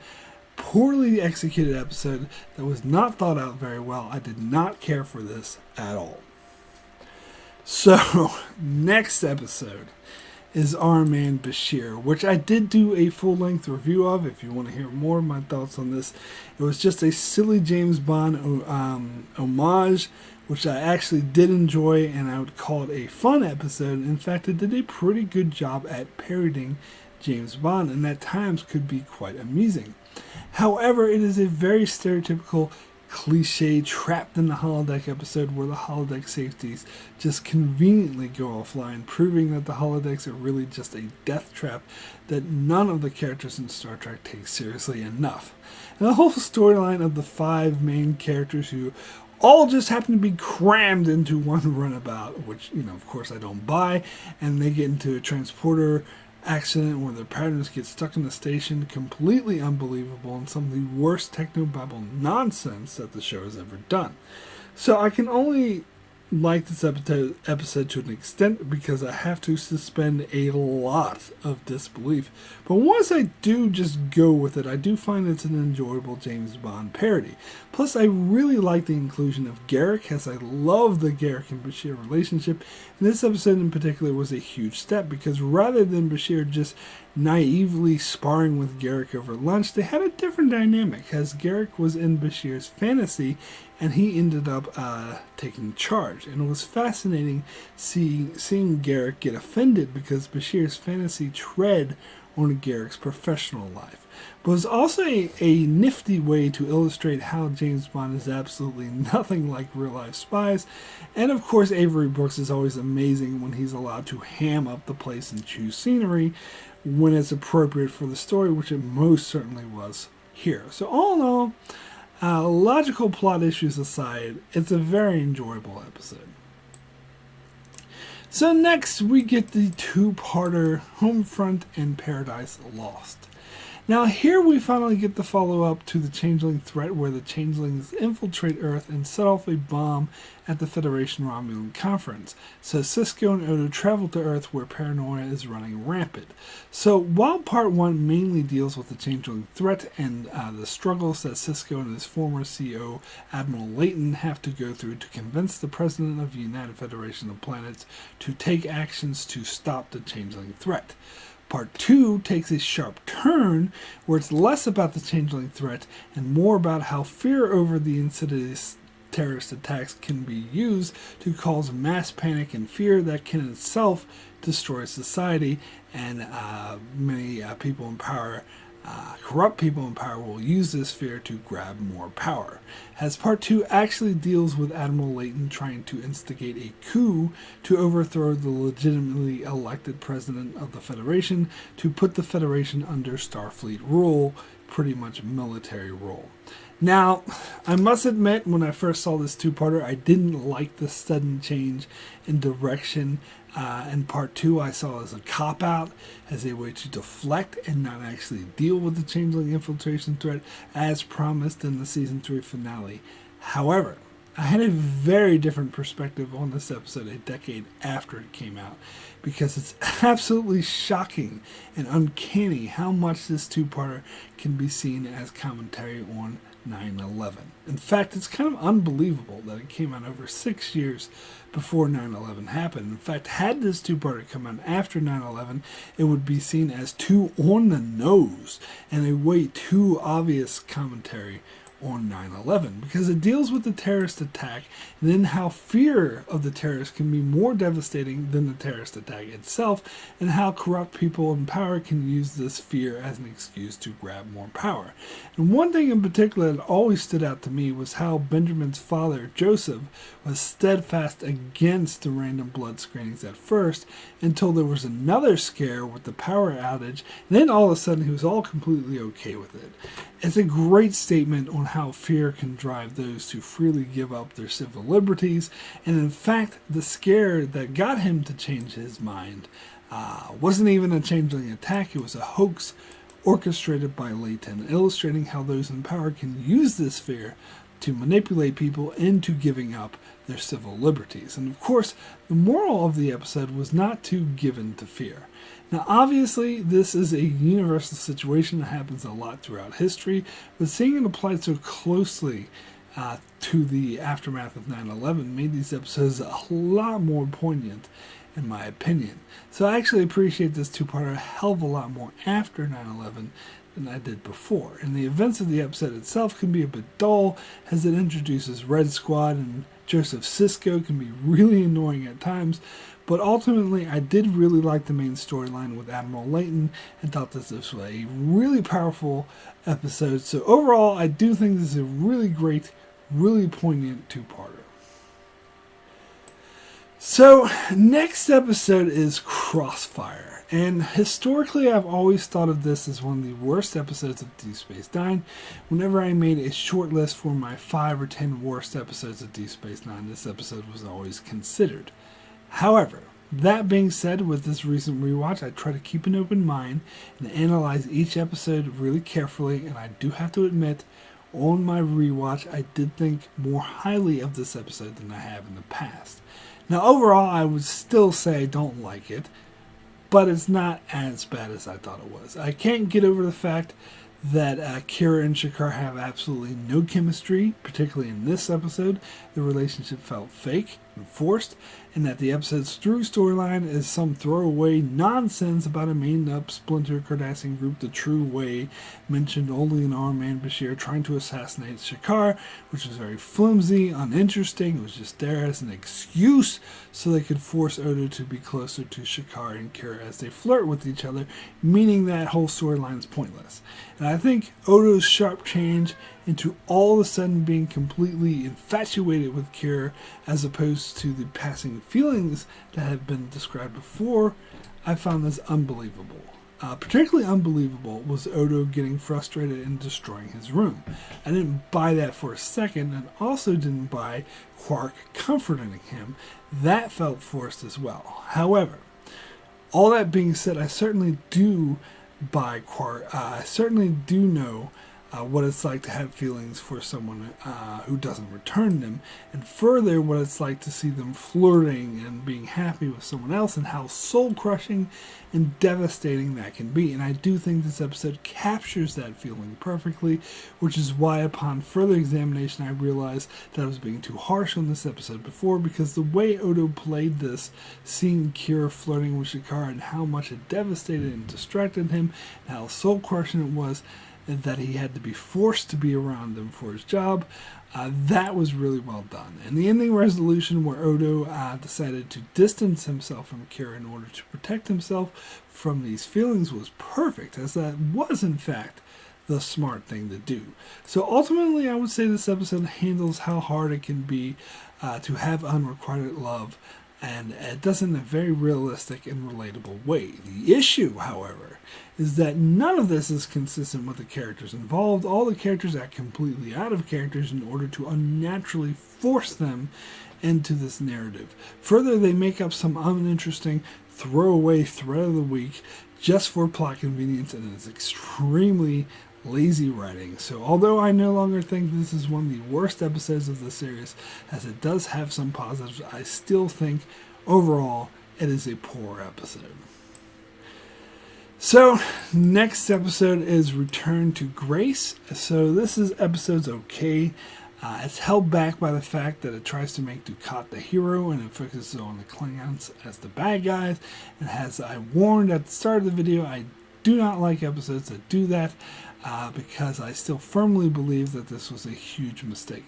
S1: poorly executed episode that was not thought out very well. I did not care for this at all. So, next episode is our Man Bashir, which I did do a full-length review of. If you want to hear more of my thoughts on this, it was just a silly James Bond homage, which I actually did enjoy, and I would call it a fun episode. In fact, it did a pretty good job at parodying James Bond, and at times could be quite amusing. However, it is a very stereotypical cliche trapped in the holodeck episode where the holodeck safeties just conveniently go offline, proving that the holodecks are really just a death trap that none of the characters in Star Trek take seriously enough. And the whole storyline of the 5 main characters who all just happen to be crammed into one runabout, which, of course I don't buy, and they get into a transporter accident where their partners get stuck in the station, completely unbelievable, and some of the worst technobabble nonsense that the show has ever done. So I can only like this episode to an extent because I have to suspend a lot of disbelief. But once I do just go with it, I do find it's an enjoyable James Bond parody. Plus, I really like the inclusion of Garak, as I love the Garak and Bashir relationship. And this episode in particular was a huge step because rather than Bashir just naively sparring with Garak over lunch, they had a different dynamic, as Garak was in Bashir's fantasy and he ended up taking charge. And it was fascinating seeing Garak get offended because Bashir's fantasy tread on Garak's professional life. But it was also a nifty way to illustrate how James Bond is absolutely nothing like real-life spies. And of course, Avery Brooks is always amazing when he's allowed to ham up the place and choose scenery when it's appropriate for the story, which it most certainly was here. So all in all, logical plot issues aside, it's a very enjoyable episode. So next we get the two-parter Homefront and Paradise Lost. Now here we finally get the follow-up to the Changeling threat, where the Changelings infiltrate Earth and set off a bomb at the Federation Romulan Conference. So Sisko and Odo travel to Earth, where paranoia is running rampant. So while Part 1 mainly deals with the Changeling threat and the struggles that Sisko and his former CEO, Admiral Layton, have to go through to convince the President of the United Federation of Planets to take actions to stop the Changeling threat. Part 2 takes a sharp turn, where it's less about the Changeling threat and more about how fear over the insidious terrorist attacks can be used to cause mass panic and fear that can itself destroy society, and many people in power, corrupt people in power, will use this fear to grab more power. As Part 2 actually deals with Admiral Layton trying to instigate a coup to overthrow the legitimately elected president of the Federation to put the Federation under Starfleet rule, pretty much military rule. Now, I must admit, when I first saw this two-parter, I didn't like the sudden change in direction. In Part 2, I saw as a cop-out, as a way to deflect and not actually deal with the Changeling infiltration threat as promised in the Season 3 finale. However, I had a very different perspective on this episode a decade after it came out, because it's absolutely shocking and uncanny how much this two-parter can be seen as commentary on 9/11. In fact, it's kind of unbelievable that it came out over 6 years before 9/11 happened. In fact, had this two-parter come out after 9/11, it would be seen as too on the nose and a way too obvious commentary on 9/11, because it deals with the terrorist attack and then how fear of the terrorists can be more devastating than the terrorist attack itself, and how corrupt people in power can use this fear as an excuse to grab more power. And one thing in particular that always stood out to me was how Benjamin's father, Joseph, was steadfast against the random blood screenings at first, until there was another scare with the power outage, and then all of a sudden he was all completely okay with it. It's a great statement on how fear can drive those to freely give up their civil liberties, and in fact, the scare that got him to change his mind wasn't even a Changeling attack, it was a hoax orchestrated by Layton, illustrating how those in power can use this fear to manipulate people into giving up their civil liberties. And of course, the moral of the episode was not to give in to fear. Now, obviously, this is a universal situation that happens a lot throughout history, but seeing it applied so closely to the aftermath of 9/11 made these episodes a lot more poignant, in my opinion. So I actually appreciate this two-parter a hell of a lot more after 9/11 than I did before. And the events of the episode itself can be a bit dull, as it introduces Red Squad and Joseph Sisko can be really annoying at times, but ultimately I did really like the main storyline with Admiral Layton and thought this was a really powerful episode. So overall, I do think this is a really great, really poignant two-parter. So next episode is Crossfire, and historically I've always thought of this as one of the worst episodes of Deep Space Nine. Whenever I made a short list for my 5 or 10 worst episodes of Deep Space Nine, this episode was always considered. However, that being said, with this recent rewatch, I try to keep an open mind and analyze each episode really carefully, and I do have to admit, on my rewatch, I did think more highly of this episode than I have in the past. Now, overall, I would still say I don't like it, but it's not as bad as I thought it was. I can't get over the fact that Kira and Shakar have absolutely no chemistry, particularly in this episode. The relationship felt fake and forced, and that the episode's through storyline is some throwaway nonsense about a made-up splinter Cardassian group, the True Way, mentioned only in our Man Bashir trying to assassinate Shakar, which was very flimsy, uninteresting. It was just there as an excuse so they could force Odo to be closer to Shakar and Kira as they flirt with each other, meaning that whole storyline is pointless. And I think Odo's sharp change into all of a sudden being completely infatuated with Kira as opposed to the passing feelings that have been described before, I found this unbelievable. Particularly unbelievable was Odo getting frustrated and destroying his room. I didn't buy that for a second, and also didn't buy Quark comforting him. That felt forced as well. However, all that being said, I certainly do buy Quark. I certainly do know what it's like to have feelings for someone who doesn't return them, and further what it's like to see them flirting and being happy with someone else, and how soul-crushing and devastating that can be. And I do think this episode captures that feeling perfectly, which is why upon further examination I realized that I was being too harsh on this episode before, because the way Odo played this, seeing Kira flirting with Shakar and how much it devastated and distracted him, and how soul-crushing it was, and that he had to be forced to be around them for his job, that was really well done. And the ending resolution where Odo decided to distance himself from Kira in order to protect himself from these feelings was perfect, as that was in fact the smart thing to do. So ultimately I would say this episode handles how hard it can be to have unrequited love, and it does it in a very realistic and relatable way. The issue, however, is that none of this is consistent with the characters involved. All the characters act completely out of characters in order to unnaturally force them into this narrative. Further, they make up some uninteresting throwaway thread of the week just for plot convenience, and it's extremely lazy writing. So although I no longer think this is one of the worst episodes of the series, as it does have some positives, I still think overall it is a poor episode. So next episode is Return to Grace. So this is episode's okay. It's held back by the fact that it tries to make Dukat the hero, and it focuses on the Klingons as the bad guys. And as I warned at the start of the video, I do not like episodes that do that, because I still firmly believe that this was a huge mistake.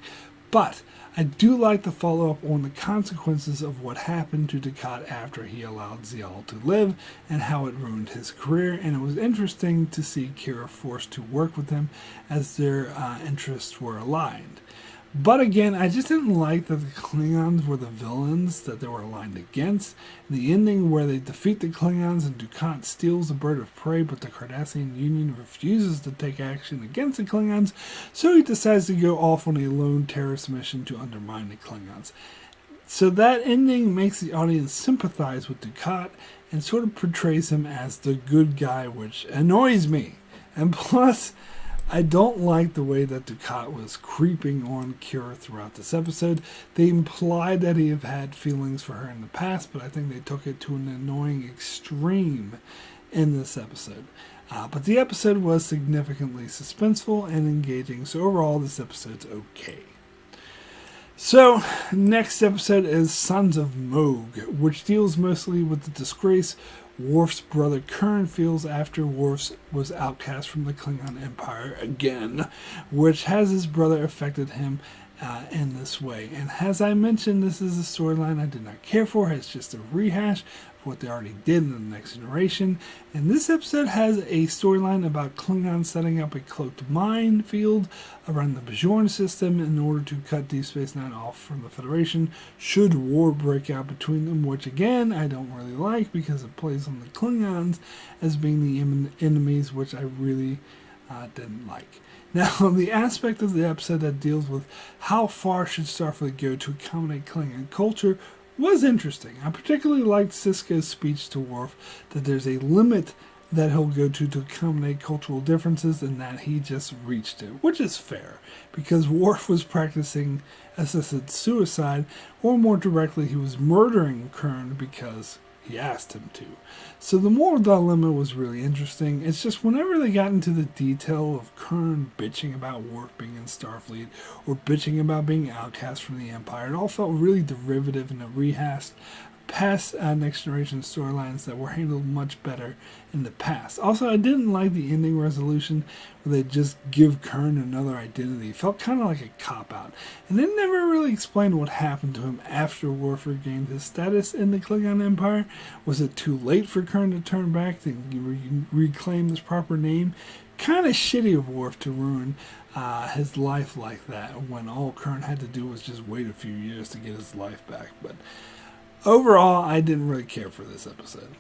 S1: But I do like the follow-up on the consequences of what happened to Dukat after he allowed Zial to live, and how it ruined his career. And it was interesting to see Kira forced to work with him as their interests were aligned. But again, I just didn't like that the Klingons were the villains that they were aligned against. The ending where they defeat the Klingons and Dukat steals a bird of prey, but the Cardassian Union refuses to take action against the Klingons, so he decides to go off on a lone terrorist mission to undermine the Klingons. So that ending makes the audience sympathize with Dukat and sort of portrays him as the good guy, which annoys me. And plus, I don't like the way that Dukat was creeping on Kira throughout this episode. They implied that he have had feelings for her in the past, but I think they took it to an annoying extreme in this episode. But the episode was significantly suspenseful and engaging, so overall this episode's okay. So, next episode is Sons of Mogh, which deals mostly with the disgrace Worf's brother Kurn feels after Worf was outcast from the Klingon Empire again, which has his brother affected him in this way. And as I mentioned, this is a storyline I did not care for. It's just a rehash of what they already did in the Next Generation. And this episode has a storyline about Klingons setting up a cloaked minefield around the Bajoran system in order to cut Deep Space Nine off from the Federation should war break out between them, which again I don't really like because it plays on the Klingons as being the enemies, which I really didn't like. Now, the aspect of the episode that deals with how far should Starfleet go to accommodate Klingon culture was interesting. I particularly liked Sisko's speech to Worf that there's a limit that he'll go to accommodate cultural differences, and that he just reached it, which is fair, because Worf was practicing assisted suicide, or more directly, he was murdering Kurn because he asked him to. So the moral dilemma was really interesting. It's just whenever they got into the detail of Kurn bitching about Worf being in Starfleet, or bitching about being outcast from the Empire, it all felt really derivative and a rehashed past Next Generation storylines that were handled much better in the past. Also, I didn't like the ending resolution where they just give Kurn another identity. It felt kind of like a cop-out. And they never really explained what happened to him after Worf regained his status in the Klingon Empire. Was it too late for Kurn to turn back to reclaim his proper name? Kind of shitty of Worf to ruin his life like that, when all Kurn had to do was just wait a few years to get his life back. But overall, I didn't really care for this episode.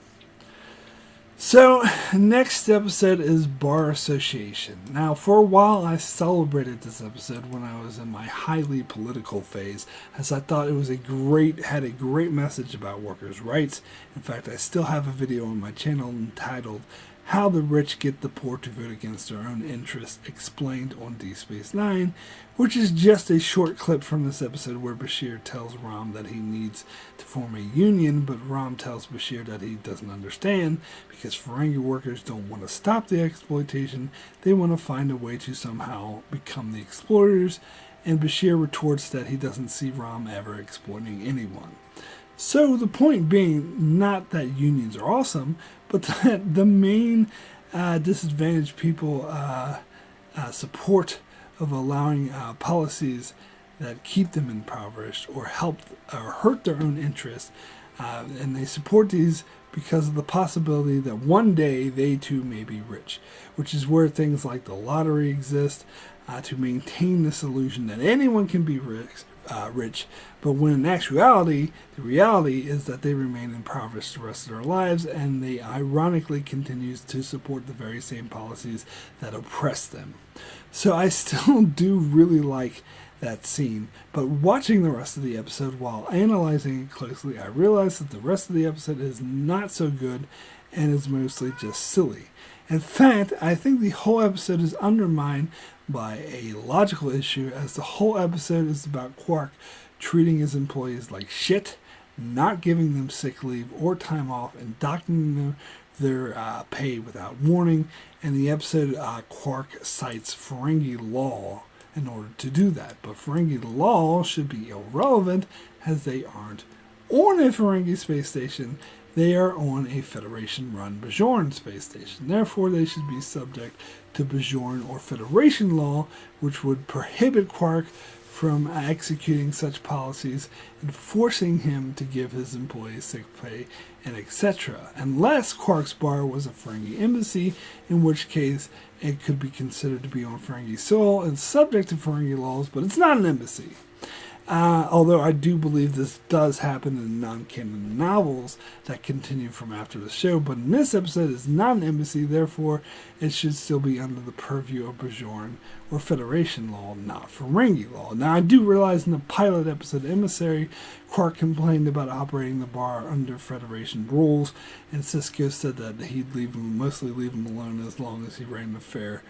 S1: So, next episode is Bar Association. Now, for a while, I celebrated this episode when I was in my highly political phase, as I thought it was had a great message about workers' rights. In fact, I still have a video on my channel entitled How the Rich Get the Poor to Vote Against Their Own Interests, explained on Deep Space Nine, which is just a short clip from this episode where Bashir tells Rom that he needs to form a union, but Rom tells Bashir that he doesn't understand, because Ferengi workers don't want to stop the exploitation, they want to find a way to somehow become the exploiters, and Bashir retorts that he doesn't see Rom ever exploiting anyone. So the point being, not that unions are awesome, but that the main disadvantaged people support of allowing policies that keep them impoverished or help or hurt their own interests, and they support these because of the possibility that one day they too may be rich, which is where things like the lottery exist, to maintain this illusion that anyone can be rich, but when in actuality, the reality is that they remain impoverished the rest of their lives, and they ironically continues to support the very same policies that oppress them. So I still do really like that scene, but watching the rest of the episode while analyzing it closely, I realized that the rest of the episode is not so good and is mostly just silly. In fact, I think the whole episode is undermined by a logical issue, as the whole episode is about Quark treating his employees like shit, not giving them sick leave or time off, and docking them their pay without warning. And the episode, Quark cites Ferengi law in order to do that. But Ferengi law should be irrelevant, as they aren't on a Ferengi space station. They are on a Federation-run Bajoran space station. Therefore, they should be subject to Bajoran or Federation law, which would prohibit Quark from executing such policies and forcing him to give his employees sick pay and etc. Unless Quark's bar was a Ferengi embassy, in which case it could be considered to be on Ferengi soil and subject to Ferengi laws, but it's not an embassy. Although I do believe this does happen in non-canon novels that continue from after the show, but in this episode it's not an embassy, therefore it should still be under the purview of Bajoran or Federation law, not Ferengi law. Now I do realize in the pilot episode Emissary, Quark complained about operating the bar under Federation rules, and Sisko said that he'd mostly leave him alone as long as he ran a fair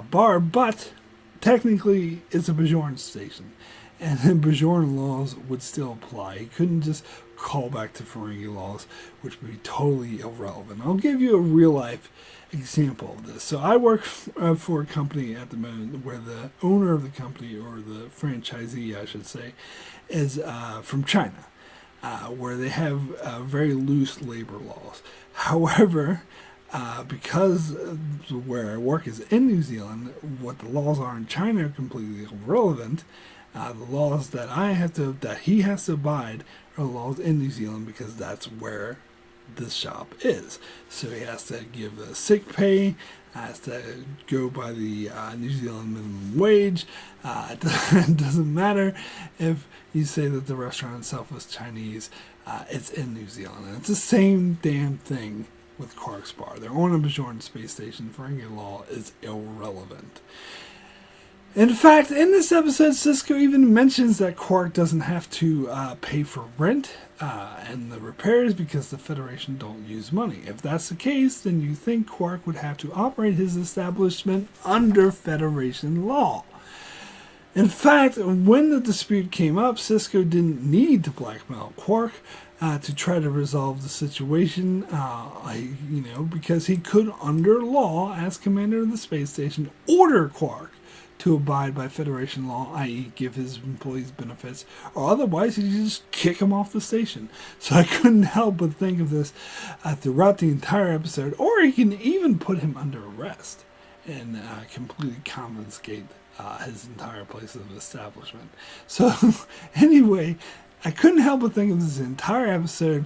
S1: bar, but technically, it's a Bajoran station, and then Bajoran laws would still apply. He couldn't just call back to Ferengi laws, which would be totally irrelevant. I'll give you a real-life example of this. So I work for a company at the moment where the owner of the company, or the franchisee, I should say, is from China, where they have very loose labor laws. However, because where I work is in New Zealand, what the laws are in China are completely irrelevant. The laws that he has to abide are laws in New Zealand, because that's where this shop is. So he has to give sick pay, has to go by the New Zealand minimum wage. It doesn't matter if you say that the restaurant itself was Chinese, it's in New Zealand. And it's the same damn thing with Quark's bar. They're on a Bajoran space station. Ferengi law is irrelevant. In fact, in this episode, Sisko even mentions that Quark doesn't have to pay for rent and the repairs because the Federation don't use money. If that's the case, then you think Quark would have to operate his establishment under Federation law. In fact, when the dispute came up, Sisko didn't need to blackmail Quark to try to resolve the situation, because he could, under law, as commander of the space station, order Quark to abide by Federation law, i.e. give his employees benefits, or otherwise he'd just kick him off the station. So I couldn't help but think of this throughout the entire episode, or he can even put him under arrest and completely confiscate his entire place of establishment. So anyway, I couldn't help but think of this entire episode,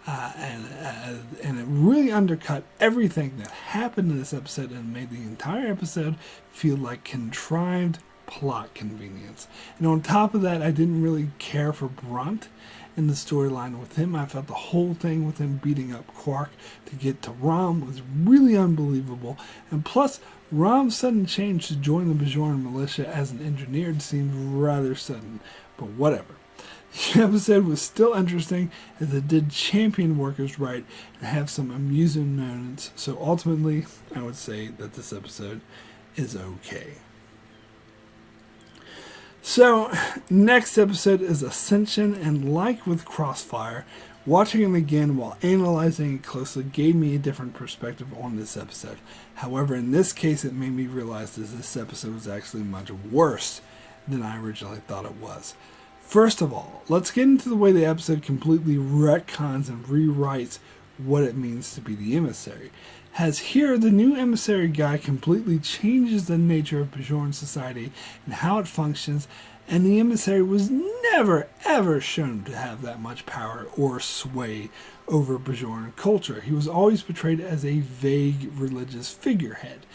S1: and it really undercut everything that happened in this episode and made the entire episode feel like contrived plot convenience. And on top of that, I didn't really care for Brunt in the storyline with him. I felt the whole thing with him beating up Quark to get to Rom was really unbelievable. And plus, Rom's sudden change to join the Bajoran militia as an engineer seemed rather sudden. But whatever. The episode was still interesting as it did champion workers' right and have some amusing moments. So ultimately, I would say that this episode is okay. So, next episode is Ascension, and like with Crossfire, watching it again while analyzing it closely gave me a different perspective on this episode. However, in this case, it made me realize that this episode was actually much worse than I originally thought it was. First of all, let's get into the way the episode completely retcons and rewrites what it means to be the emissary. As here, the new emissary guy completely changes the nature of Bajoran society and how it functions, and the emissary was never ever shown to have that much power or sway over Bajoran culture. He was always portrayed as a vague religious figurehead.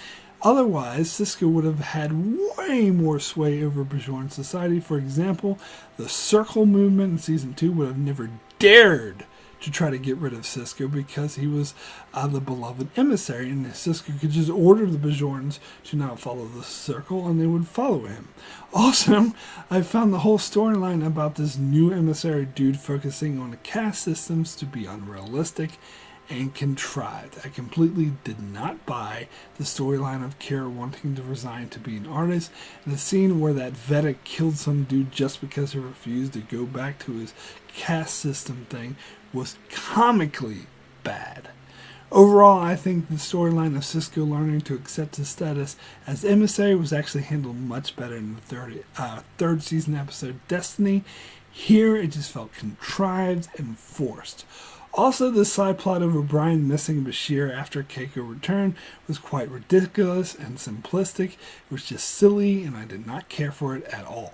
S1: Otherwise, Sisko would have had way more sway over Bajoran society. For example, the Circle movement in Season 2 would have never dared to try to get rid of Sisko because he was the beloved emissary, and Sisko could just order the Bajorans to not follow the Circle, and they would follow him. Also, I found the whole storyline about this new emissary dude focusing on the caste systems to be unrealistic and contrived. I completely did not buy the storyline of Kira wanting to resign to be an artist, and the scene where that Vedic killed some dude just because he refused to go back to his caste system thing was comically bad. Overall, I think the storyline of Sisko learning to accept his status as emissary was actually handled much better in the third season episode Destiny. Here, it just felt contrived and forced. Also, the side plot of O'Brien missing Bashir after Keiko returned was quite ridiculous and simplistic. It was just silly, and I did not care for it at all.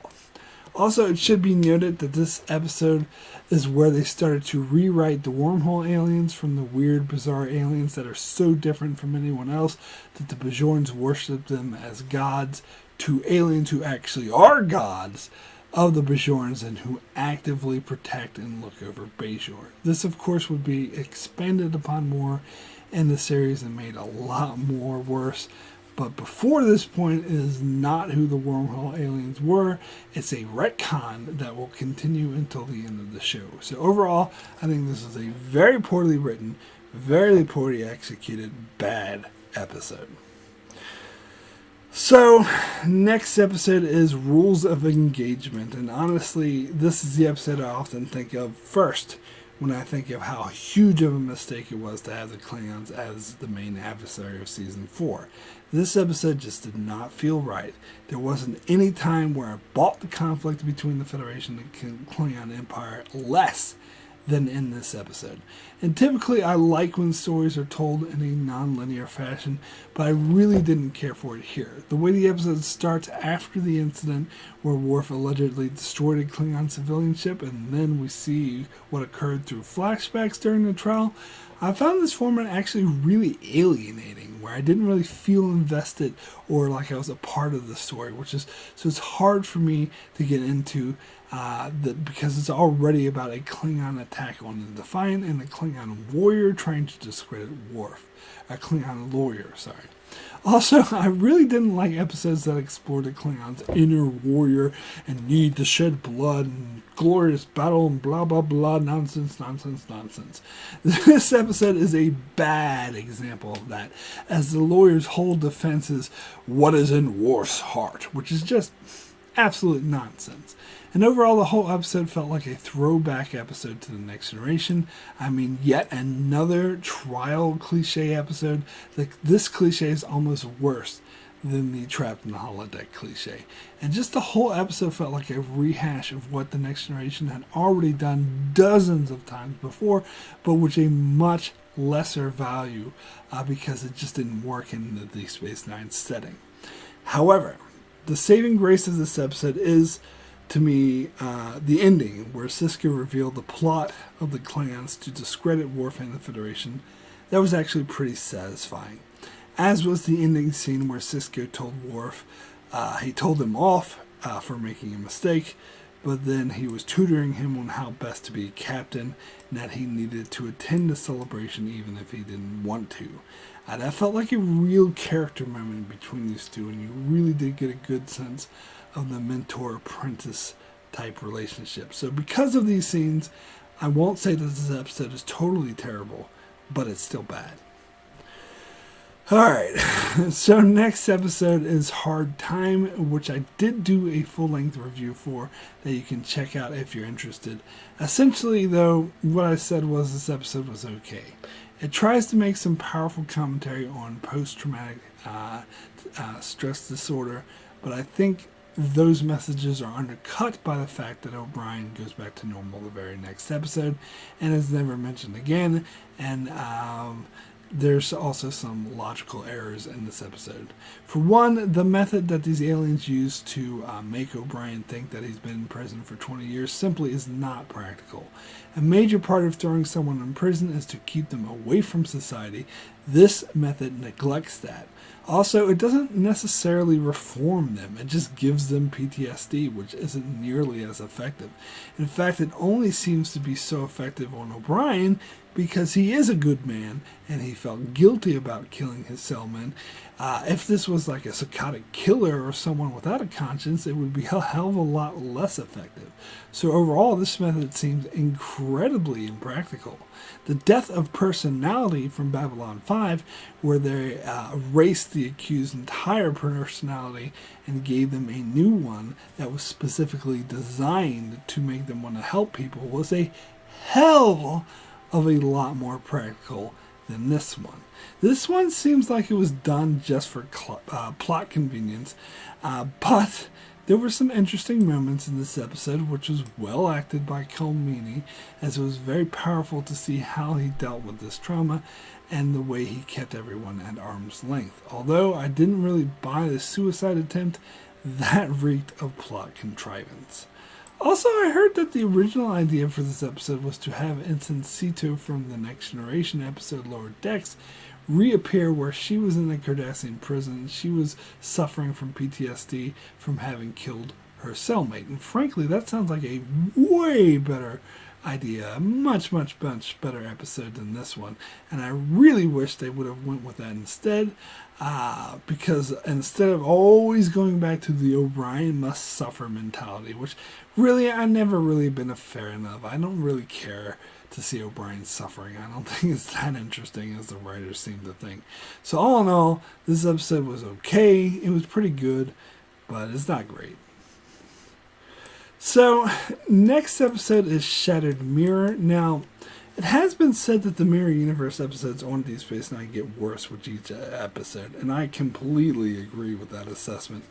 S1: Also, it should be noted that this episode is where they started to rewrite the wormhole aliens from the weird, bizarre aliens that are so different from anyone else that the Bajorans worship them as gods, to aliens who actually are gods of the Bajorans and who actively protect and look over Bajor. This, of course, would be expanded upon more in the series and made a lot more worse. But before this point, it is not who the wormhole aliens were. It's a retcon that will continue until the end of the show. So overall, I think this is a very poorly written, very poorly executed, bad episode. So, next episode is Rules of Engagement, and honestly, this is the episode I often think of first when I think of how huge of a mistake it was to have the Klingons as the main adversary of Season 4. This episode just did not feel right. There wasn't any time where I bought the conflict between the Federation and the Klingon Empire less than in this episode. And typically I like when stories are told in a non-linear fashion, but I really didn't care for it here. The way the episode starts after the incident where Worf allegedly destroyed a Klingon civilian ship, and then we see what occurred through flashbacks during the trial, I found this format actually really alienating, where I didn't really feel invested or like I was a part of the story, so it's hard for me to get into because it's already about a Klingon attack on the Defiant and a Klingon warrior trying to discredit Worf. A Klingon lawyer, sorry. Also, I really didn't like episodes that explored the Klingons' inner warrior and need to shed blood and glorious battle and blah blah blah nonsense. This episode is a bad example of that, as the lawyer's whole defense is what is in Worf's heart, which is just absolute nonsense. And overall, the whole episode felt like a throwback episode to the Next Generation. I mean, yet another trial cliche episode. This cliche is almost worse than the Trapped in the Holodeck cliche. And just the whole episode felt like a rehash of what the Next Generation had already done dozens of times before, but with a much lesser value because it just didn't work in the Deep Space Nine setting. However, the saving grace of this episode is, to me, the ending, where Sisko revealed the plot of the Klingons to discredit Worf and the Federation. That was actually pretty satisfying. As was the ending scene where Sisko told Worf he told him off for making a mistake, but then he was tutoring him on how best to be captain, and that he needed to attend the celebration even if he didn't want to. That felt like a real character moment between these two, and you really did get a good sense of the mentor-apprentice type relationship. So because of these scenes, I won't say that this episode is totally terrible, but it's still bad. Alright, so next episode is Hard Time, which I did do a full-length review for that you can check out if you're interested. Essentially, though, what I said was this episode was okay. It tries to make some powerful commentary on post-traumatic stress disorder, but I think those messages are undercut by the fact that O'Brien goes back to normal the very next episode and is never mentioned again, and there's also some logical errors in this episode. For one, the method that these aliens use to make O'Brien think that he's been in prison for 20 years simply is not practical. A major part of throwing someone in prison is to keep them away from society. This method neglects that. Also, it doesn't necessarily reform them, it just gives them PTSD, which isn't nearly as effective. In fact, it only seems to be so effective on O'Brien because he is a good man and he felt guilty about killing his cellmen. If this was like a psychotic killer or someone without a conscience, it would be a hell of a lot less effective. So overall, this method seems incredibly impractical. The death of personality from Babylon 5, where they erased the accused's entire personality and gave them a new one that was specifically designed to make them want to help people, was a hell of a lot more practical than this one. This one seems like it was done just for plot convenience, but there were some interesting moments in this episode, which was well acted by Colmini, as it was very powerful to see how he dealt with this trauma and the way he kept everyone at arm's length. Although I didn't really buy the suicide attempt, that reeked of plot contrivance. Also, I heard that the original idea for this episode was to have Ensign Sito from the Next Generation episode Lower Decks reappear where she was in the Cardassian prison. She was suffering from PTSD from having killed her cellmate. And frankly, that sounds like a way better idea, a much better episode than this one. And I really wish they would have went with that instead, because instead of always going back to the O'Brien must suffer mentality, which really I never really been a fan of. I don't really care to see O'Brien suffering. I don't think it's that interesting as the writers seem to think. So all in all, this episode was okay. It was pretty good, but it's not great. So, next episode is Shattered Mirror. Now, it has been said that the Mirror Universe episodes on Deep Space Nine get worse with each episode, and I completely agree with that assessment.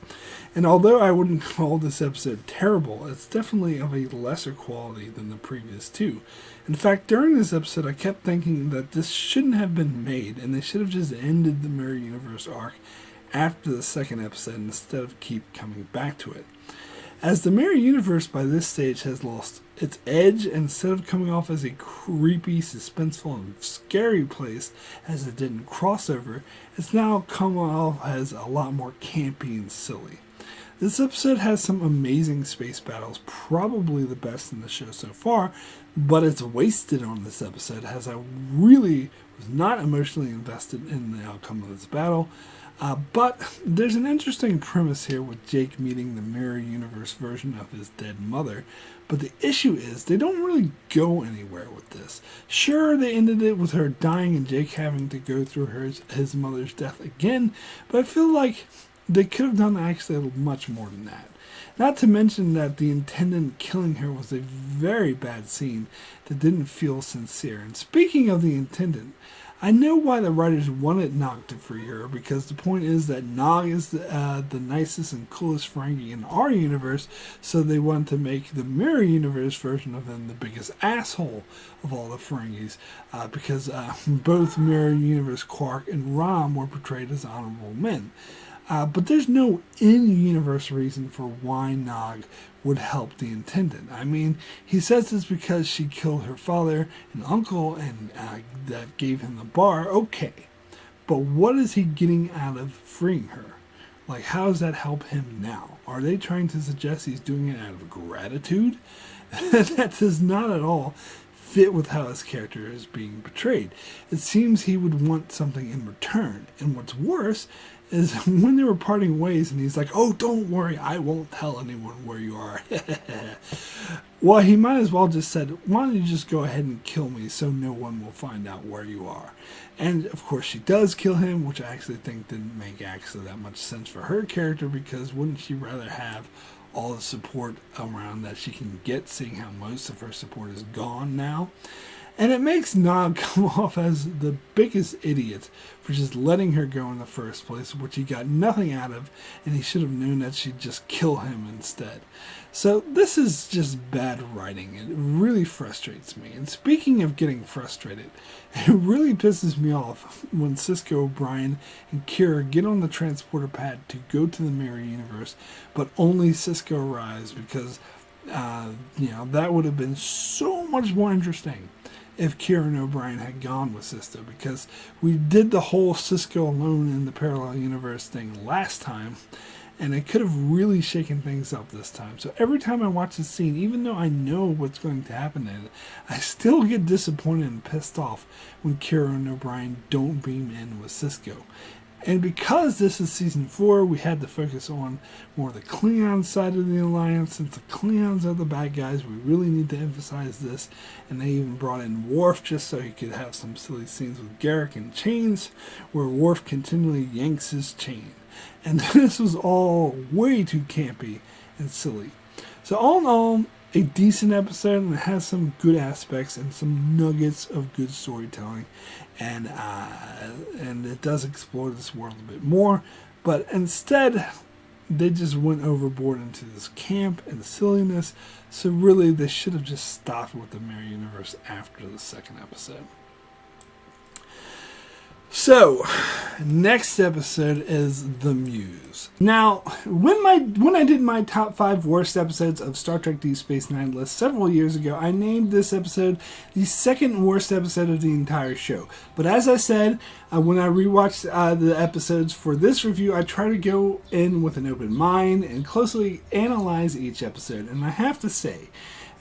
S1: And although I wouldn't call this episode terrible, it's definitely of a lesser quality than the previous two. In fact, during this episode, I kept thinking that this shouldn't have been made, and they should have just ended the Mirror Universe arc after the second episode instead of keep coming back to it. As the Mirror Universe by this stage has lost its edge, instead of coming off as a creepy, suspenseful, and scary place as it did in Crossover, it's now come off as a lot more campy and silly. This episode has some amazing space battles, probably the best in the show so far, but it's wasted on this episode as I really was not emotionally invested in the outcome of this battle. But there's an interesting premise here with Jake meeting the mirror universe version of his dead mother. But the issue is they don't really go anywhere with this. Sure, they ended it with her dying and Jake having to go through his mother's death again, but I feel like they could have done actually much more than that. Not to mention that the intendant killing her was a very bad scene that didn't feel sincere. And speaking of the intendant, I know why the writers wanted Mogh to free her, because the point is that Mogh is the nicest and coolest Ferengi in our universe, so they wanted to make the mirror universe version of him the biggest asshole of all the Ferengis, because both mirror universe Quark and Rom were portrayed as honorable men. But there's no in-universe reason for why Mogh would help the intendant. I mean, he says it's because she killed her father and uncle and that gave him the bar. Okay. But what is he getting out of freeing her? Like, how does that help him now? Are they trying to suggest he's doing it out of gratitude? That does not at all fit with how his character is being portrayed. It seems he would want something in return. And what's worse is when they were parting ways and he's like, oh, don't worry, I won't tell anyone where you are. Well, he might as well just said, why don't you just go ahead and kill me so no one will find out where you are. And of course she does kill him, which I actually think didn't make actually that much sense for her character, because wouldn't she rather have all the support around that she can get, seeing how most of her support is gone now? And it makes Mogh come off as the biggest idiot for just letting her go in the first place, which he got nothing out of, and he should have known that she'd just kill him instead. So this is just bad writing. It really frustrates me. And speaking of getting frustrated, it really pisses me off when Sisko, O'Brien, and Kira get on the transporter pad to go to the mirror universe, but only Sisko arrives, because that would have been so much more interesting if Kira and O'Brien had gone with Sisko, because we did the whole Sisko alone in the parallel universe thing last time, and it could have really shaken things up this time. So every time I watch this scene, even though I know what's going to happen in it, I still get disappointed and pissed off when Kira and O'Brien don't beam in with Sisko. And because this is season 4, we had to focus on more of the Klingon side of the Alliance. Since the Klingons are the bad guys, we really need to emphasize this. And they even brought in Worf just so he could have some silly scenes with Garrick and chains, where Worf continually yanks his chain. And this was all way too campy and silly. So all in all, a decent episode, and it has some good aspects and some nuggets of good storytelling, and it does explore this world a bit more. But instead, they just went overboard into this camp and silliness. So really, they should have just stopped with the mirror universe after the second episode. So, next episode is The Muse. Now, when I did my top 5 worst episodes of Star Trek Deep Space Nine list several years ago, I named this episode the second worst episode of the entire show. But as I said, when I rewatched the episodes for this review, I try to go in with an open mind and closely analyze each episode. And I have to say,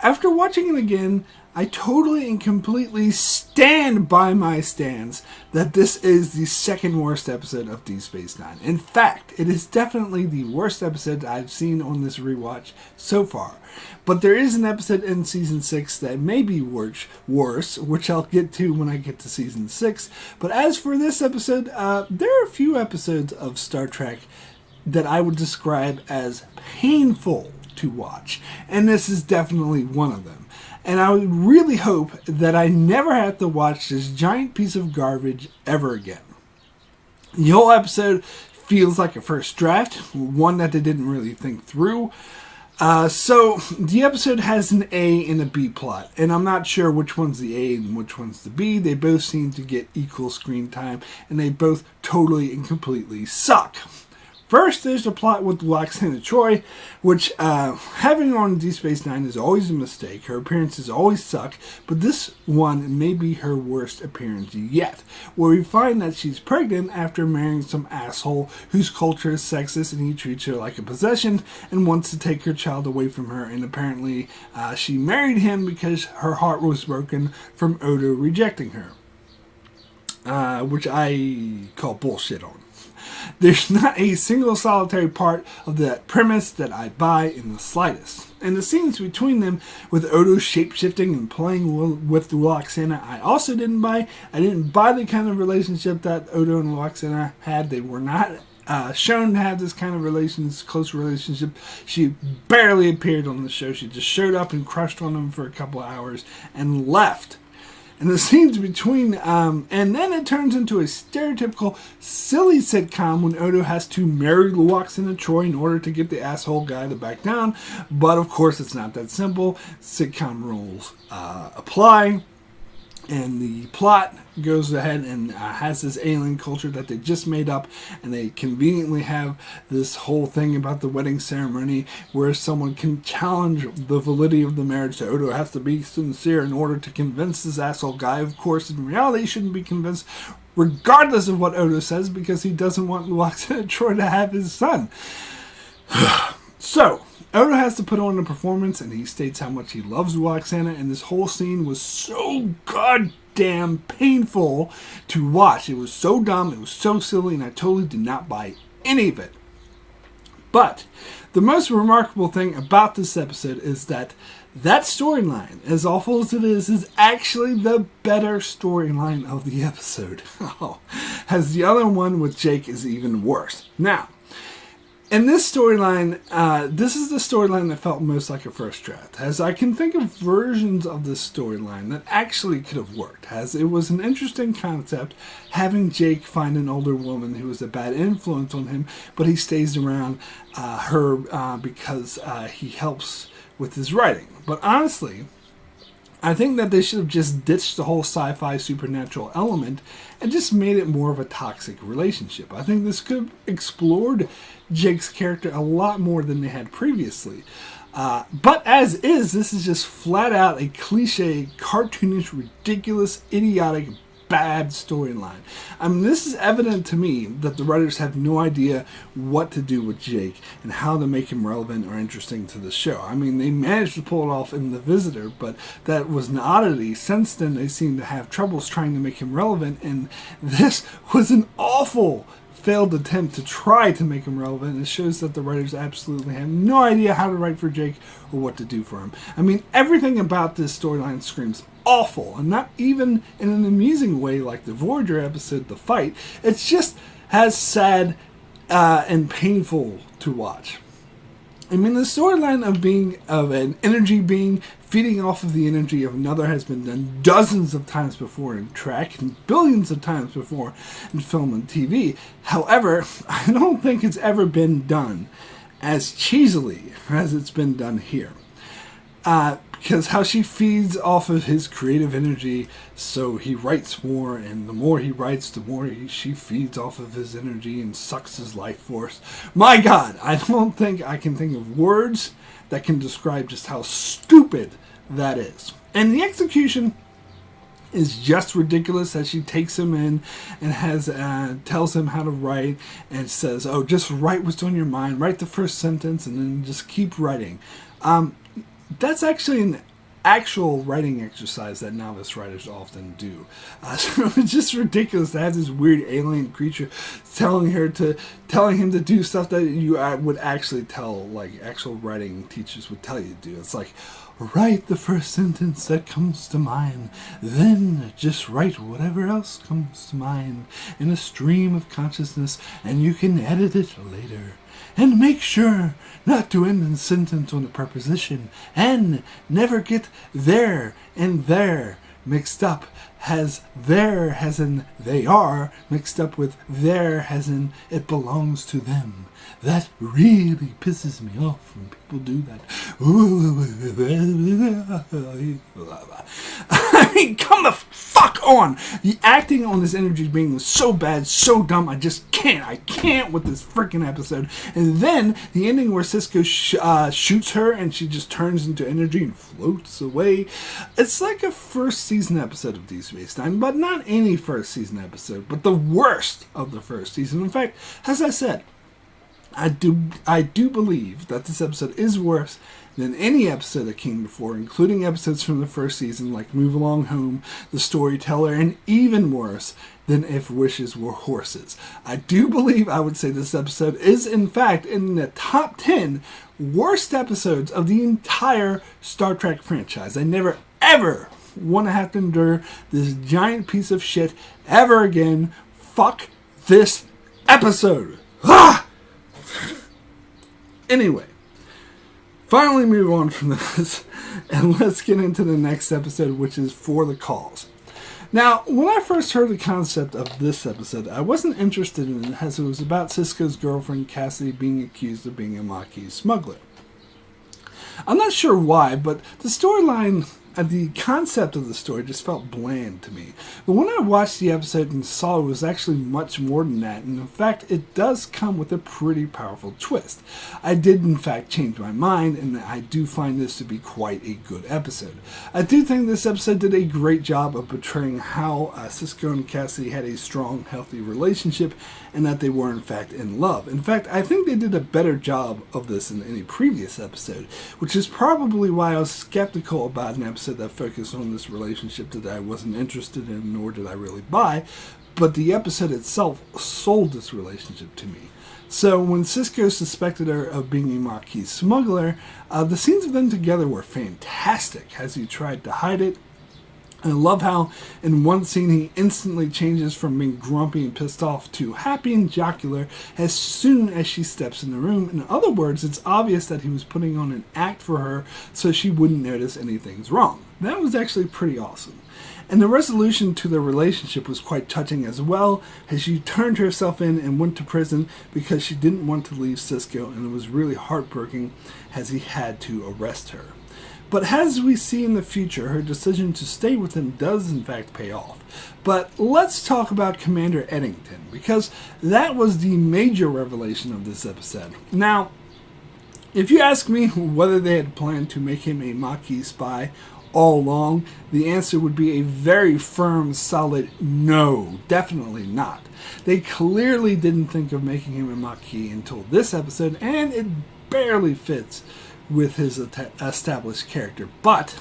S1: after watching it again, I totally and completely stand by my stance that this is the second worst episode of Deep Space Nine. In fact, it is definitely the worst episode I've seen on this rewatch so far. But there is an episode in Season 6 that may be worse, which I'll get to when I get to Season 6. But as for this episode, there are a few episodes of Star Trek that I would describe as painful to watch. And this is definitely one of them. And I would really hope that I never have to watch this giant piece of garbage ever again. The whole episode feels like a first draft, one that they didn't really think through. So the episode has an A and a B plot, and I'm not sure which one's the A and which one's the B. They both seem to get equal screen time, and they both totally and completely suck. First, there's the plot with Lwaxana Troi, which having her on Deep Space Nine is always a mistake. Her appearances always suck, but this one may be her worst appearance yet, where we find that she's pregnant after marrying some asshole whose culture is sexist and he treats her like a possession and wants to take her child away from her, and apparently she married him because her heart was broken from Odo rejecting her, which I call bullshit on. There's not a single solitary part of that premise that I buy in the slightest. And the scenes between them with Odo shapeshifting and playing with Loxana, I also didn't buy. I didn't buy the kind of relationship that Odo and Loxana had. They were not shown to have this kind of close relationship. She barely appeared on the show. She just showed up and crushed on him for a couple of hours and left. And the scenes between, and then it turns into a stereotypical silly sitcom when Odo has to marry Loxana Troy in order to get the asshole guy to back down. But of course, it's not that simple. Sitcom rules apply. And the plot goes ahead and has this alien culture that they just made up, and they conveniently have this whole thing about the wedding ceremony where someone can challenge the validity of the marriage. So Odo has to be sincere in order to convince this asshole guy. Of course, in reality, he shouldn't be convinced regardless of what Odo says, because he doesn't want Loxana Troy to have his son. So Odo has to put on a performance, and he states how much he loves Loxana, and this whole scene was so goddamn painful to watch. It was so dumb, it was so silly, and I totally did not buy any of it. But the most remarkable thing about this episode is that storyline, as awful as it is actually the better storyline of the episode. As the other one with Jake is even worse. Now, in this storyline, this is the storyline that felt most like a first draft, as I can think of versions of this storyline that actually could have worked, as it was an interesting concept having Jake find an older woman who was a bad influence on him, but he stays around her because he helps with his writing. But honestly, I think that they should have just ditched the whole sci-fi supernatural element and just made it more of a toxic relationship. I think this could have explored Jake's character a lot more than they had previously. But as is, this is just flat out a cliche, cartoonish, ridiculous, idiotic, bad storyline. I mean, this is evident to me that the writers have no idea what to do with Jake and how to make him relevant or interesting to the show. I mean, they managed to pull it off in The Visitor, but that was an oddity. Since then, they seem to have troubles trying to make him relevant, and this was an awful failed attempt to try to make him relevant. It shows that the writers absolutely have no idea how to write for Jake or what to do for him. I mean, everything about this storyline screams awful, and not even in an amusing way like the Voyager episode, The Fight. It's just as sad and painful to watch. I mean, the storyline of an energy being feeding off of the energy of another has been done dozens of times before in Trek and billions of times before in film and TV. However, I don't think it's ever been done as cheesily as it's been done here. Because how she feeds off of his creative energy, so he writes more, and the more he writes, the more she feeds off of his energy and sucks his life force. My God, I don't think I can think of words that can describe just how stupid that is. And the execution is just ridiculous, as she takes him in and tells him how to write and says, oh, just write what's on your mind, write the first sentence, and then just keep writing. That's actually an actual writing exercise that novice writers often do. So it's just ridiculous to have this weird alien creature telling him to do stuff that you would actually tell, like actual writing teachers would tell you to do. It's like, write the first sentence that comes to mind, then just write whatever else comes to mind in a stream of consciousness, and you can edit it later. And make sure not to end a sentence on a preposition, and never get there and there mixed up, has there as in they are mixed up with there as in it belongs to them. That really pisses me off when people do that. I mean, come the fuck on! The acting on this energy being was so bad, so dumb, I can't with this freaking episode. And then the ending where Cisco shoots her and she just turns into energy and floats away. It's like a first season episode of Deep Space Nine, but not any first season episode, but the worst of the first season. In fact, as I said, I do believe that this episode is worse than any episode that came before, including episodes from the first season like Move Along Home, The Storyteller, and even worse than If Wishes Were Horses. I do believe I would say this episode is in fact in the top 10 worst episodes of the entire Star Trek franchise. I never ever want to have to endure this giant piece of shit ever again. Fuck this episode. Ah! Anyway, finally move on from this and let's get into the next episode, which is For the Cause. Now, when I first heard the concept of this episode, I wasn't interested in it as it was about Sisko's girlfriend Cassidy being accused of being a Maquis smuggler. I'm not sure why, but the storyline, the concept of the story just felt bland to me. But when I watched the episode and saw it was actually much more than that, and in fact it does come with a pretty powerful twist. I did in fact change my mind, and I do find this to be quite a good episode. I do think this episode did a great job of portraying how Sisko and Cassidy had a strong, healthy relationship, and that they were in fact in love. In fact, I think they did a better job of this than any previous episode, which is probably why I was skeptical about an episode that focused on this relationship that I wasn't interested in, nor did I really buy, but the episode itself sold this relationship to me. So when Sisko suspected her of being a Maquis smuggler, the scenes of them together were fantastic as he tried to hide it. And I love how in one scene he instantly changes from being grumpy and pissed off to happy and jocular as soon as she steps in the room. In other words, it's obvious that he was putting on an act for her so she wouldn't notice anything's wrong. That was actually pretty awesome. And the resolution to their relationship was quite touching as well, as she turned herself in and went to prison because she didn't want to leave Sisko, and it was really heartbreaking as he had to arrest her. But as we see in the future, her decision to stay with him does in fact pay off. But let's talk about Commander Eddington, because that was the major revelation of this episode. Now, if you ask me whether they had planned to make him a Maquis spy all along, the answer would be a very firm, solid no, definitely not. They clearly didn't think of making him a Maquis until this episode, and it barely fits with his established character. But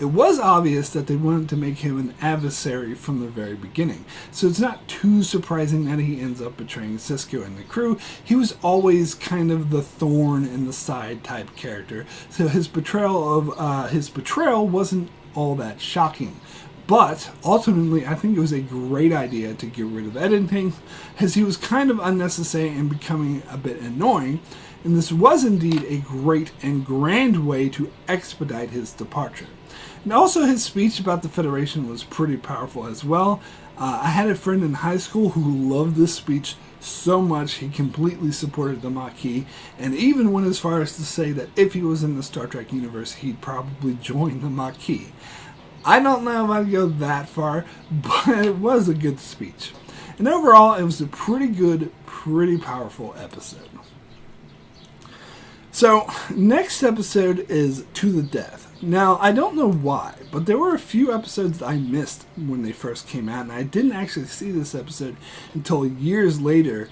S1: it was obvious that they wanted to make him an adversary from the very beginning. So it's not too surprising that he ends up betraying Sisko and the crew. He was always kind of the thorn in the side type character. So his betrayal wasn't all that shocking. But ultimately, I think it was a great idea to get rid of Eddington, as he was kind of unnecessary and becoming a bit annoying. And this was indeed a great and grand way to expedite his departure. And also his speech about the Federation was pretty powerful as well. I had a friend in high school who loved this speech so much he completely supported the Maquis, and even went as far as to say that if he was in the Star Trek universe, he'd probably join the Maquis. I don't know if I'd go that far, but it was a good speech. And overall, it was a pretty good, pretty powerful episode. So, next episode is To the Death. Now, I don't know why, but there were a few episodes that I missed when they first came out, and I didn't actually see this episode until years later.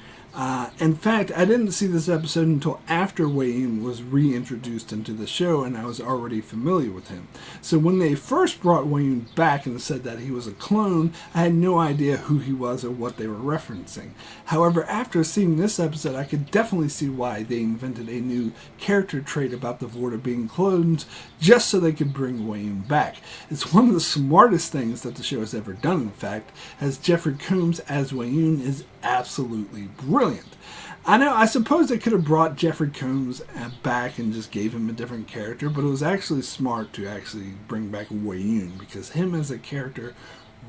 S1: In fact, I didn't see this episode until after Wayne was reintroduced into the show, and I was already familiar with him. So when they first brought Wayne back and said that he was a clone, I had no idea who he was or what they were referencing. However, after seeing this episode, I could definitely see why they invented a new character trait about the Vorta being clones, just so they could bring Wayne back. It's one of the smartest things that the show has ever done, in fact, as Jeffrey Combs as Wayne is absolutely brilliant. I suppose they could have brought Jeffrey Combs back and just gave him a different character, but it was actually smart to actually bring back Wayne, because him as a character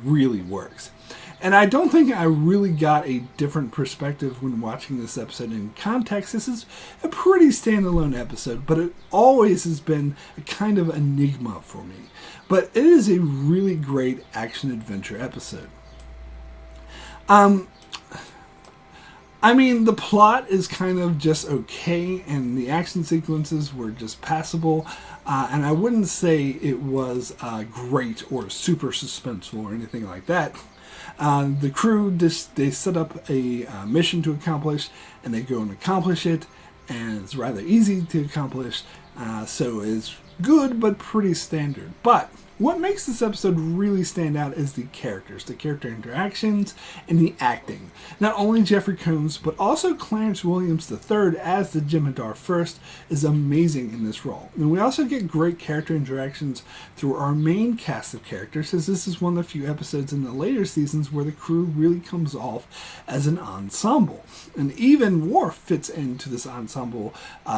S1: really works. And I don't think I really got a different perspective when watching this episode in context. This is a pretty standalone episode, but it always has been a kind of enigma for me. But it is a really great action-adventure episode. I mean, the plot is kind of just okay, and the action sequences were just passable, and I wouldn't say it was great or super suspenseful or anything like that. The crew, they set up a mission to accomplish, and they go and accomplish it, and it's rather easy to accomplish. So it's good, but pretty standard. But what makes this episode really stand out is the characters, the character interactions, and the acting. Not only Jeffrey Combs, but also Clarence Williams III as the Jem'Hadar First is amazing in this role. And we also get great character interactions through our main cast of characters, as this is one of the few episodes in the later seasons where the crew really comes off as an ensemble. And even Worf fits into this ensemble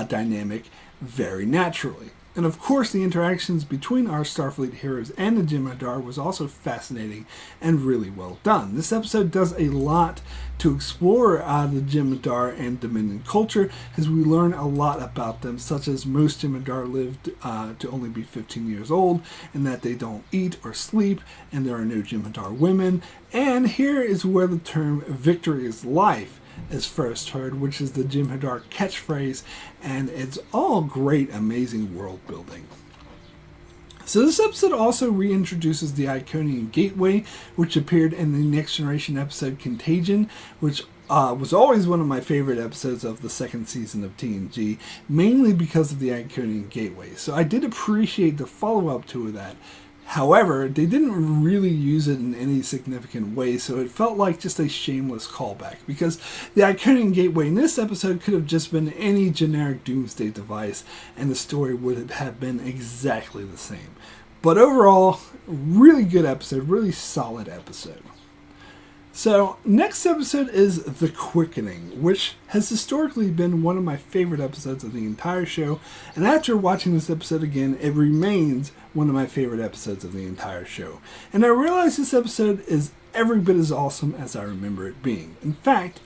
S1: dynamic very naturally. And of course, the interactions between our Starfleet heroes and the Jem'Hadar was also fascinating and really well done. This episode does a lot to explore the Jem'Hadar and Dominion culture, as we learn a lot about them, such as most Jem'Hadar lived to only be 15 years old, and that they don't eat or sleep, and there are no Jem'Hadar women. And here is where the term "victory is life" is first heard, which is the Jem'Hadar catchphrase, and it's all great, amazing world building. So this episode also reintroduces the Iconian Gateway, which appeared in the Next Generation episode Contagion, which was always one of my favorite episodes of the second season of TNG, mainly because of the Iconian Gateway. So I did appreciate the follow-up to that. However, they didn't really use it in any significant way, so it felt like just a shameless callback, because the Iconian Gateway in this episode could have just been any generic doomsday device, and the story would have been exactly the same. But overall, really good episode, really solid episode. So, next episode is The Quickening, which has historically been one of my favorite episodes of the entire show, and after watching this episode again, it remains one of my favorite episodes of the entire show. And I realize this episode is every bit as awesome as I remember it being. In fact,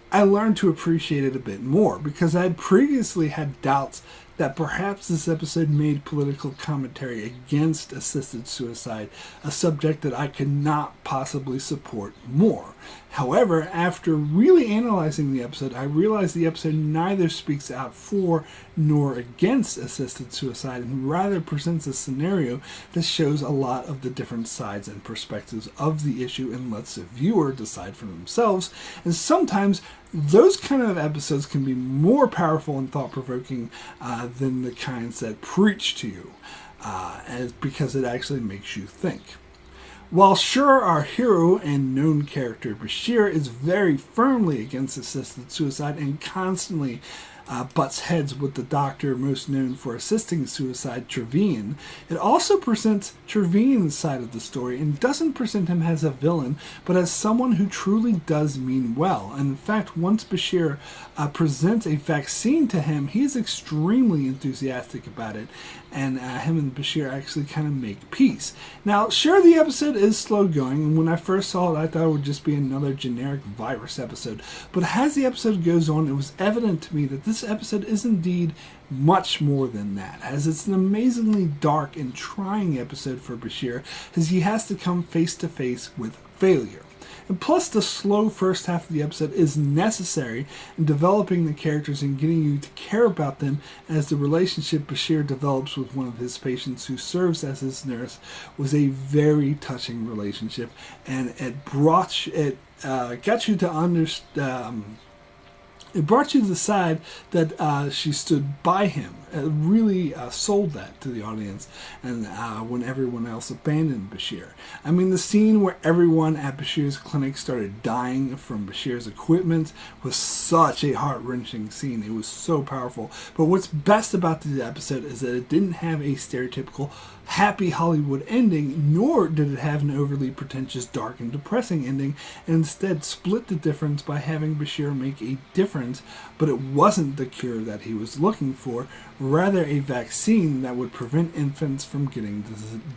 S1: I learned to appreciate it a bit more, because I had previously had doubts that perhaps this episode made political commentary against assisted suicide a subject that I could not possibly support more. However, after really analyzing the episode, I realized the episode neither speaks out for nor against assisted suicide, and rather presents a scenario that shows a lot of the different sides and perspectives of the issue and lets the viewer decide for themselves. And sometimes those kind of episodes can be more powerful and thought-provoking than the kinds that preach to you, because it actually makes you think. While sure, our hero and known character Bashir is very firmly against assisted suicide and constantly butts heads with the doctor most known for assisting suicide, Trevian, it also presents Trevian's side of the story and doesn't present him as a villain, but as someone who truly does mean well. And in fact, once Bashir presents a vaccine to him, he's extremely enthusiastic about it, and him and Bashir actually kind of make peace. Now, sure, the episode is slow going, and when I first saw it, I thought it would just be another generic virus episode. But as the episode goes on, it was evident to me that this episode is indeed much more than that, as it's an amazingly dark and trying episode for Bashir, as he has to come face to face with failure. And plus, the slow first half of the episode is necessary in developing the characters and getting you to care about them, as the relationship Bashir develops with one of his patients who serves as his nurse was a very touching relationship, and it got you to understand. It brought you to the side that she stood by him. It really sold that to the audience, and when everyone else abandoned Bashir. I mean, the scene where everyone at Bashir's clinic started dying from Bashir's equipment was such a heart-wrenching scene. It was so powerful. But what's best about the episode is that it didn't have a stereotypical happy Hollywood ending, nor did it have an overly pretentious, dark, and depressing ending, and instead split the difference by having Bashir make a difference, but it wasn't the cure that he was looking for, rather a vaccine that would prevent infants from getting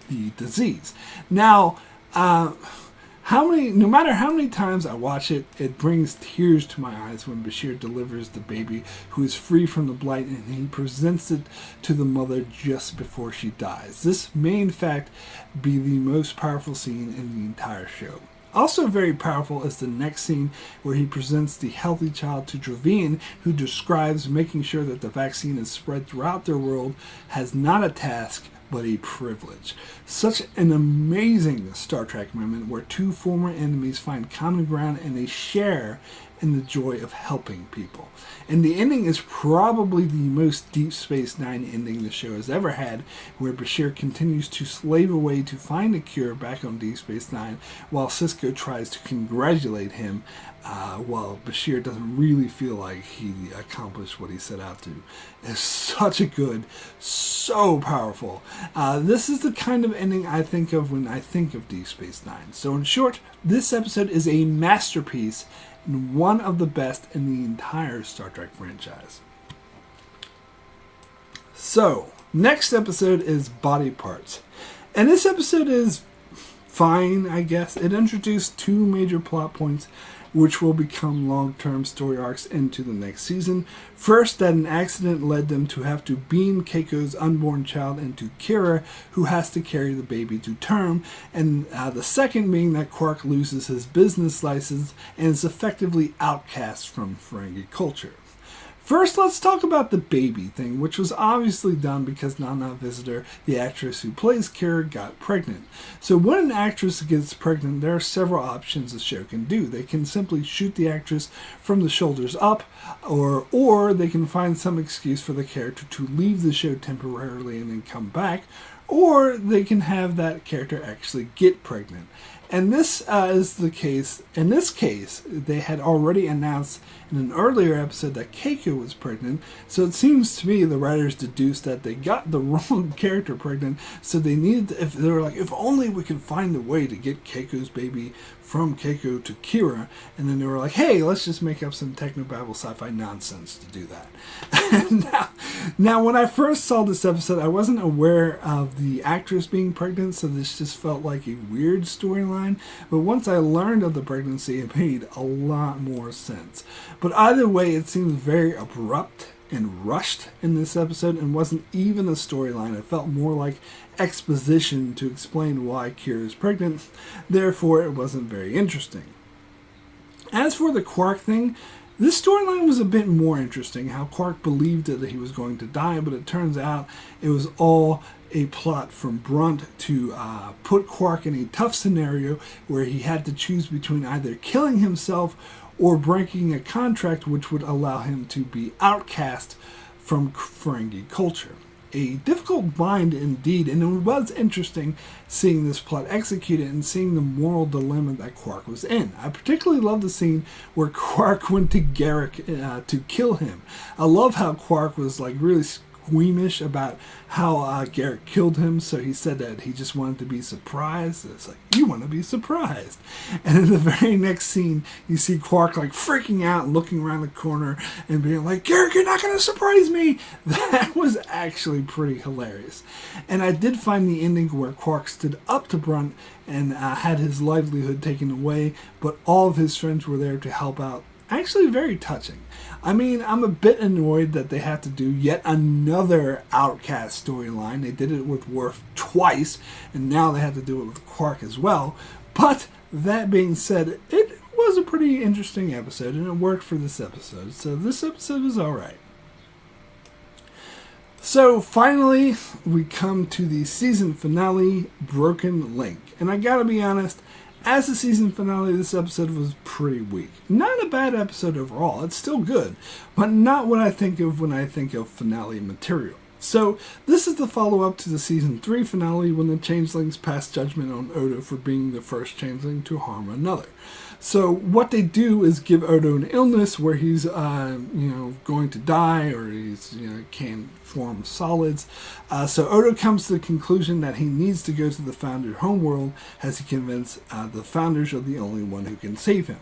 S1: the disease. Now, no matter how many times I watch it, it brings tears to my eyes when Bashir delivers the baby who is free from the blight, and he presents it to the mother just before she dies. This may in fact be the most powerful scene in the entire show. Also very powerful is the next scene where he presents the healthy child to Trevian, who describes making sure that the vaccine is spread throughout their world as not a task, but a privilege. Such an amazing Star Trek moment where two former enemies find common ground and they share and the joy of helping people. And the ending is probably the most Deep Space Nine ending the show has ever had, where Bashir continues to slave away to find a cure back on Deep Space Nine, while Sisko tries to congratulate him, while Bashir doesn't really feel like he accomplished what he set out to. It's such a good, so powerful. This is the kind of ending I think of when I think of Deep Space Nine. So in short, this episode is a masterpiece and one of the best in the entire Star Trek franchise. So, next episode is Body Parts. And this episode is fine, I guess. It introduced two major plot points which will become long-term story arcs into the next season. First, that an accident led them to have to beam Keiko's unborn child into Kira, who has to carry the baby to term, and the second being that Quark loses his business license and is effectively outcast from Ferengi culture. First, let's talk about the baby thing, which was obviously done because Nana Visitor, the actress who plays Kira, got pregnant. So when an actress gets pregnant, there are several options the show can do. They can simply shoot the actress from the shoulders up, or they can find some excuse for the character to leave the show temporarily and then come back, or they can have that character actually get pregnant. And this is the case. In this case, they had already announced in an earlier episode that Keiko was pregnant, so it seems to me the writers deduced that they got the wrong character pregnant, so they needed to, they were like, if only we can find a way to get Keiko's baby from Keiko to Kira, and then they were like, hey, let's just make up some technobabble sci-fi nonsense to do that. now, when I first saw this episode, I wasn't aware of the actress being pregnant, so this just felt like a weird storyline, but once I learned of the pregnancy, it made a lot more sense. But either way, it seems very abrupt and rushed in this episode and wasn't even a storyline. It felt more like exposition to explain why Kira is pregnant, therefore it wasn't very interesting. As for the Quark thing, this storyline was a bit more interesting, how Quark believed that he was going to die, but it turns out it was all a plot from Brunt to put Quark in a tough scenario where he had to choose between either killing himself or breaking a contract which would allow him to be outcast from Ferengi culture. A difficult bind indeed, and it was interesting seeing this plot executed and seeing the moral dilemma that Quark was in. I particularly love the scene where Quark went to Garrick to kill him. I love how Quark was like really squeamish about how Garrick killed him, so he said that he just wanted to be surprised. It's like, you want to be surprised. And in the very next scene, you see Quark like freaking out and looking around the corner and being like, Garrick, you're not going to surprise me. That was actually pretty hilarious. And I did find the ending where Quark stood up to Brunt and had his livelihood taken away, but all of his friends were there to help out. Actually very touching. I mean, I'm a bit annoyed that they have to do yet another Outcast storyline. They did it with Worf twice, and now they have to do it with Quark as well. But that being said, it was a pretty interesting episode, and it worked for this episode. So this episode was alright. So finally, we come to the season finale, Broken Link. And I gotta be honest, as a season finale, this episode was pretty weak. Not a bad episode overall, it's still good, but not what I think of when I think of finale material. So, this is the follow-up to the Season 3 finale when the Changelings pass judgment on Odo for being the first Changeling to harm another. So, what they do is give Odo an illness where he's, going to die, or he's, can't form solids. So Odo comes to the conclusion that he needs to go to the Founder's homeworld, as he convinced the Founders are the only one who can save him.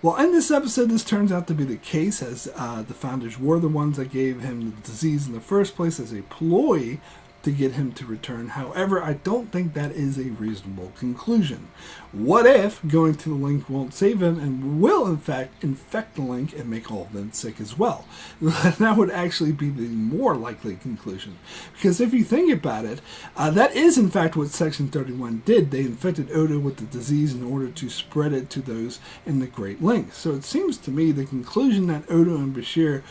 S1: Well, in this episode, this turns out to be the case, as the Founders were the ones that gave him the disease in the first place as a ploy to get him to return. However, I don't think that is a reasonable conclusion. What if going to the Link won't save him and will in fact infect the Link and make all of them sick as well? That would actually be the more likely conclusion. Because if you think about it, that is in fact what Section 31 did. They infected Odo with the disease in order to spread it to those in the Great Link. So it seems to me the conclusion that Odo and Bashir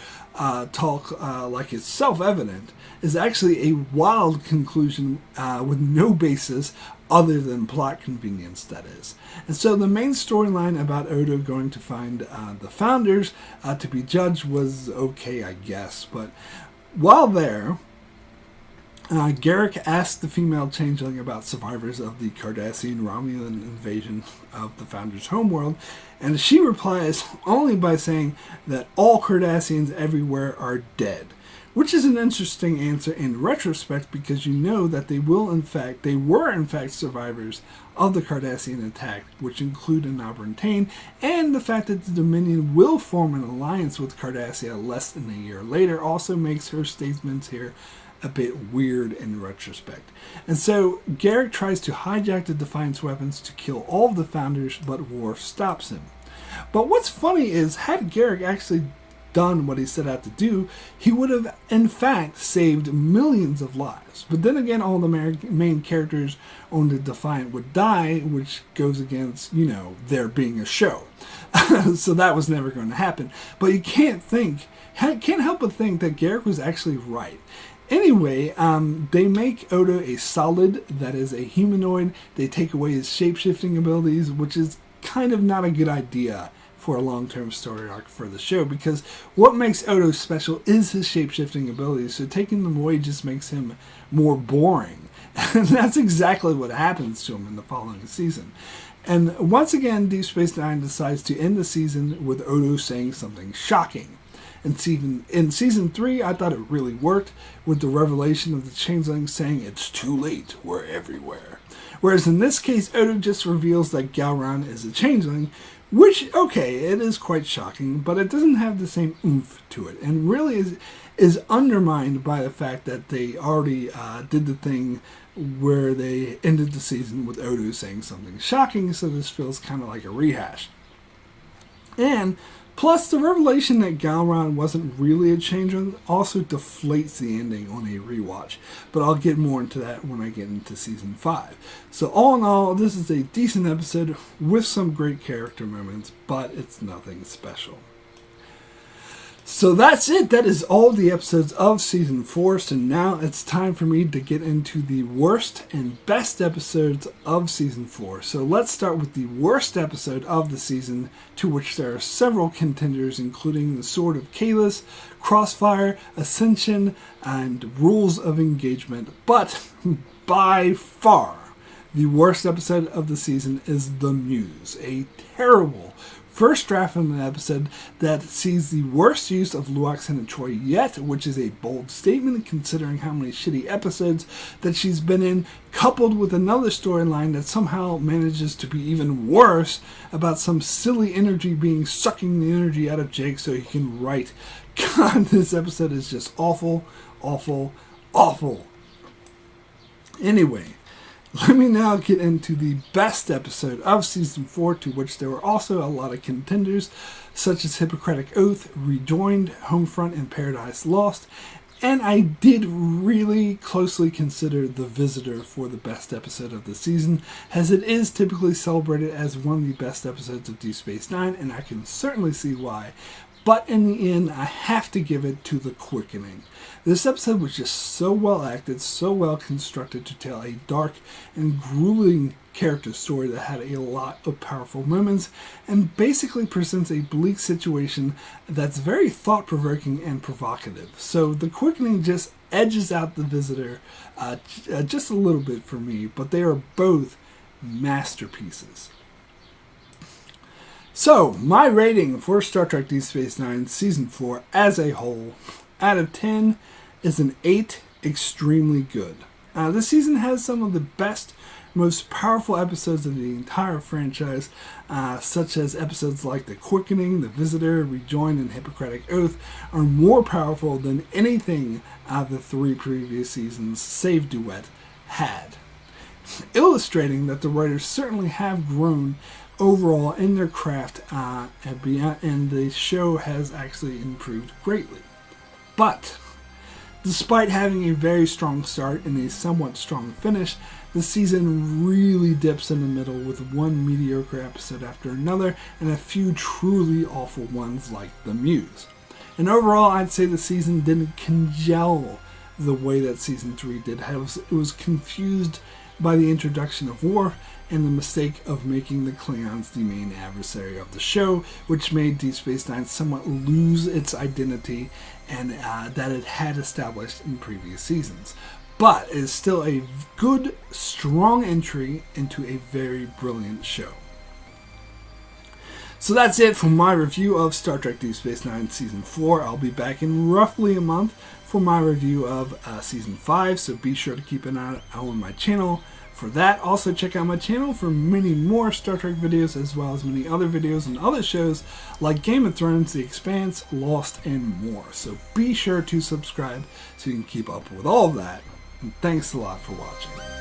S1: talk like it's self-evident is actually a wild conclusion with no basis other than plot convenience, that is. And so the main storyline about Odo going to find the Founders to be judged was okay, I guess. But while there, Garrick asked the female changeling about survivors of the Cardassian Romulan invasion of the Founders' homeworld, and she replies only by saying that all Cardassians everywhere are dead, which is an interesting answer in retrospect because you know that they were in fact survivors of the Cardassian attack, which include Nabrantane, and the fact that the Dominion will form an alliance with Cardassia less than a year later also makes her statements here a bit weird in retrospect. And so Garrick tries to hijack the Defiance weapons to kill all of the Founders, but Worf stops him. But what's funny is, had Garrick actually done what he set out to do, he would have in fact saved millions of lives. But then again, all the main characters on the Defiant would die, which goes against, there being a show. So that was never going to happen. But you can't help but think that Garrick was actually right. Anyway, they make Odo a solid that is a humanoid. They take away his shape-shifting abilities, which is kind of not a good idea for a long-term story arc for the show, because what makes Odo special is his shape-shifting abilities, so taking them away just makes him more boring. And that's exactly what happens to him in the following season. And once again, Deep Space Nine decides to end the season with Odo saying something shocking. In season 3, I thought it really worked with the revelation of the changeling saying, "It's too late, we're everywhere." Whereas in this case, Odo just reveals that Galran is a changeling, which, okay, it is quite shocking, but it doesn't have the same oomph to it, and really is undermined by the fact that they already did the thing where they ended the season with Odo saying something shocking, so this feels kind of like a rehash. And plus, the revelation that Galran wasn't really a changeling also deflates the ending on a rewatch. But I'll get more into that when I get into Season 5. So all in all, this is a decent episode with some great character moments, but it's nothing special. So that's it. That is all the episodes of Season 4. So now it's time for me to get into the worst and best episodes of Season 4. So let's start with the worst episode of the season, to which there are several contenders, including the Sword of Kahless, Crossfire, Ascension, and Rules of Engagement. But by far, the worst episode of the season is The Muse, a terrible first draft of an episode that sees the worst use of Luoxana Troi yet, which is a bold statement considering how many shitty episodes that she's been in, coupled with another storyline that somehow manages to be even worse about some silly energy being sucking the energy out of Jake so he can write. God, this episode is just awful, awful, awful. Anyway, let me now get into the best episode of Season 4, to which there were also a lot of contenders, such as Hippocratic Oath, Rejoined, Homefront, and Paradise Lost. And I did really closely consider The Visitor for the best episode of the season, as it is typically celebrated as one of the best episodes of Deep Space Nine, and I can certainly see why. But in the end, I have to give it to The Quickening. This episode was just so well acted, so well constructed to tell a dark and grueling character story that had a lot of powerful moments, and basically presents a bleak situation that's very thought-provoking and provocative. So The Quickening just edges out The Visitor just a little bit for me, but they are both masterpieces. So, my rating for Star Trek Deep Space Nine Season 4 as a whole, out of 10, is an 8, extremely good. This season has some of the best, most powerful episodes of the entire franchise, such as episodes like The Quickening, The Visitor, Rejoin, and Hippocratic Oath, are more powerful than anything the 3 previous seasons, save Duet, had. Illustrating that the writers certainly have grown overall in their craft, and the show has actually improved greatly. But despite having a very strong start and a somewhat strong finish, the season really dips in the middle with one mediocre episode after another and a few truly awful ones like The Muse. And overall, I'd say the season didn't congeal the way that Season 3 did. It was confused by the introduction of Worf and the mistake of making the Klingons the main adversary of the show, which made Deep Space Nine somewhat lose its identity and that it had established in previous seasons. But it is still a good, strong entry into a very brilliant show. So that's it for my review of Star Trek Deep Space Nine Season 4. I'll be back in roughly a month for my review of Season 5, so be sure to keep an eye on my channel for that. Also check out my channel for many more Star Trek videos, as well as many other videos and other shows like Game of Thrones, The Expanse, Lost, and more. So be sure to subscribe so you can keep up with all of that. And thanks a lot for watching.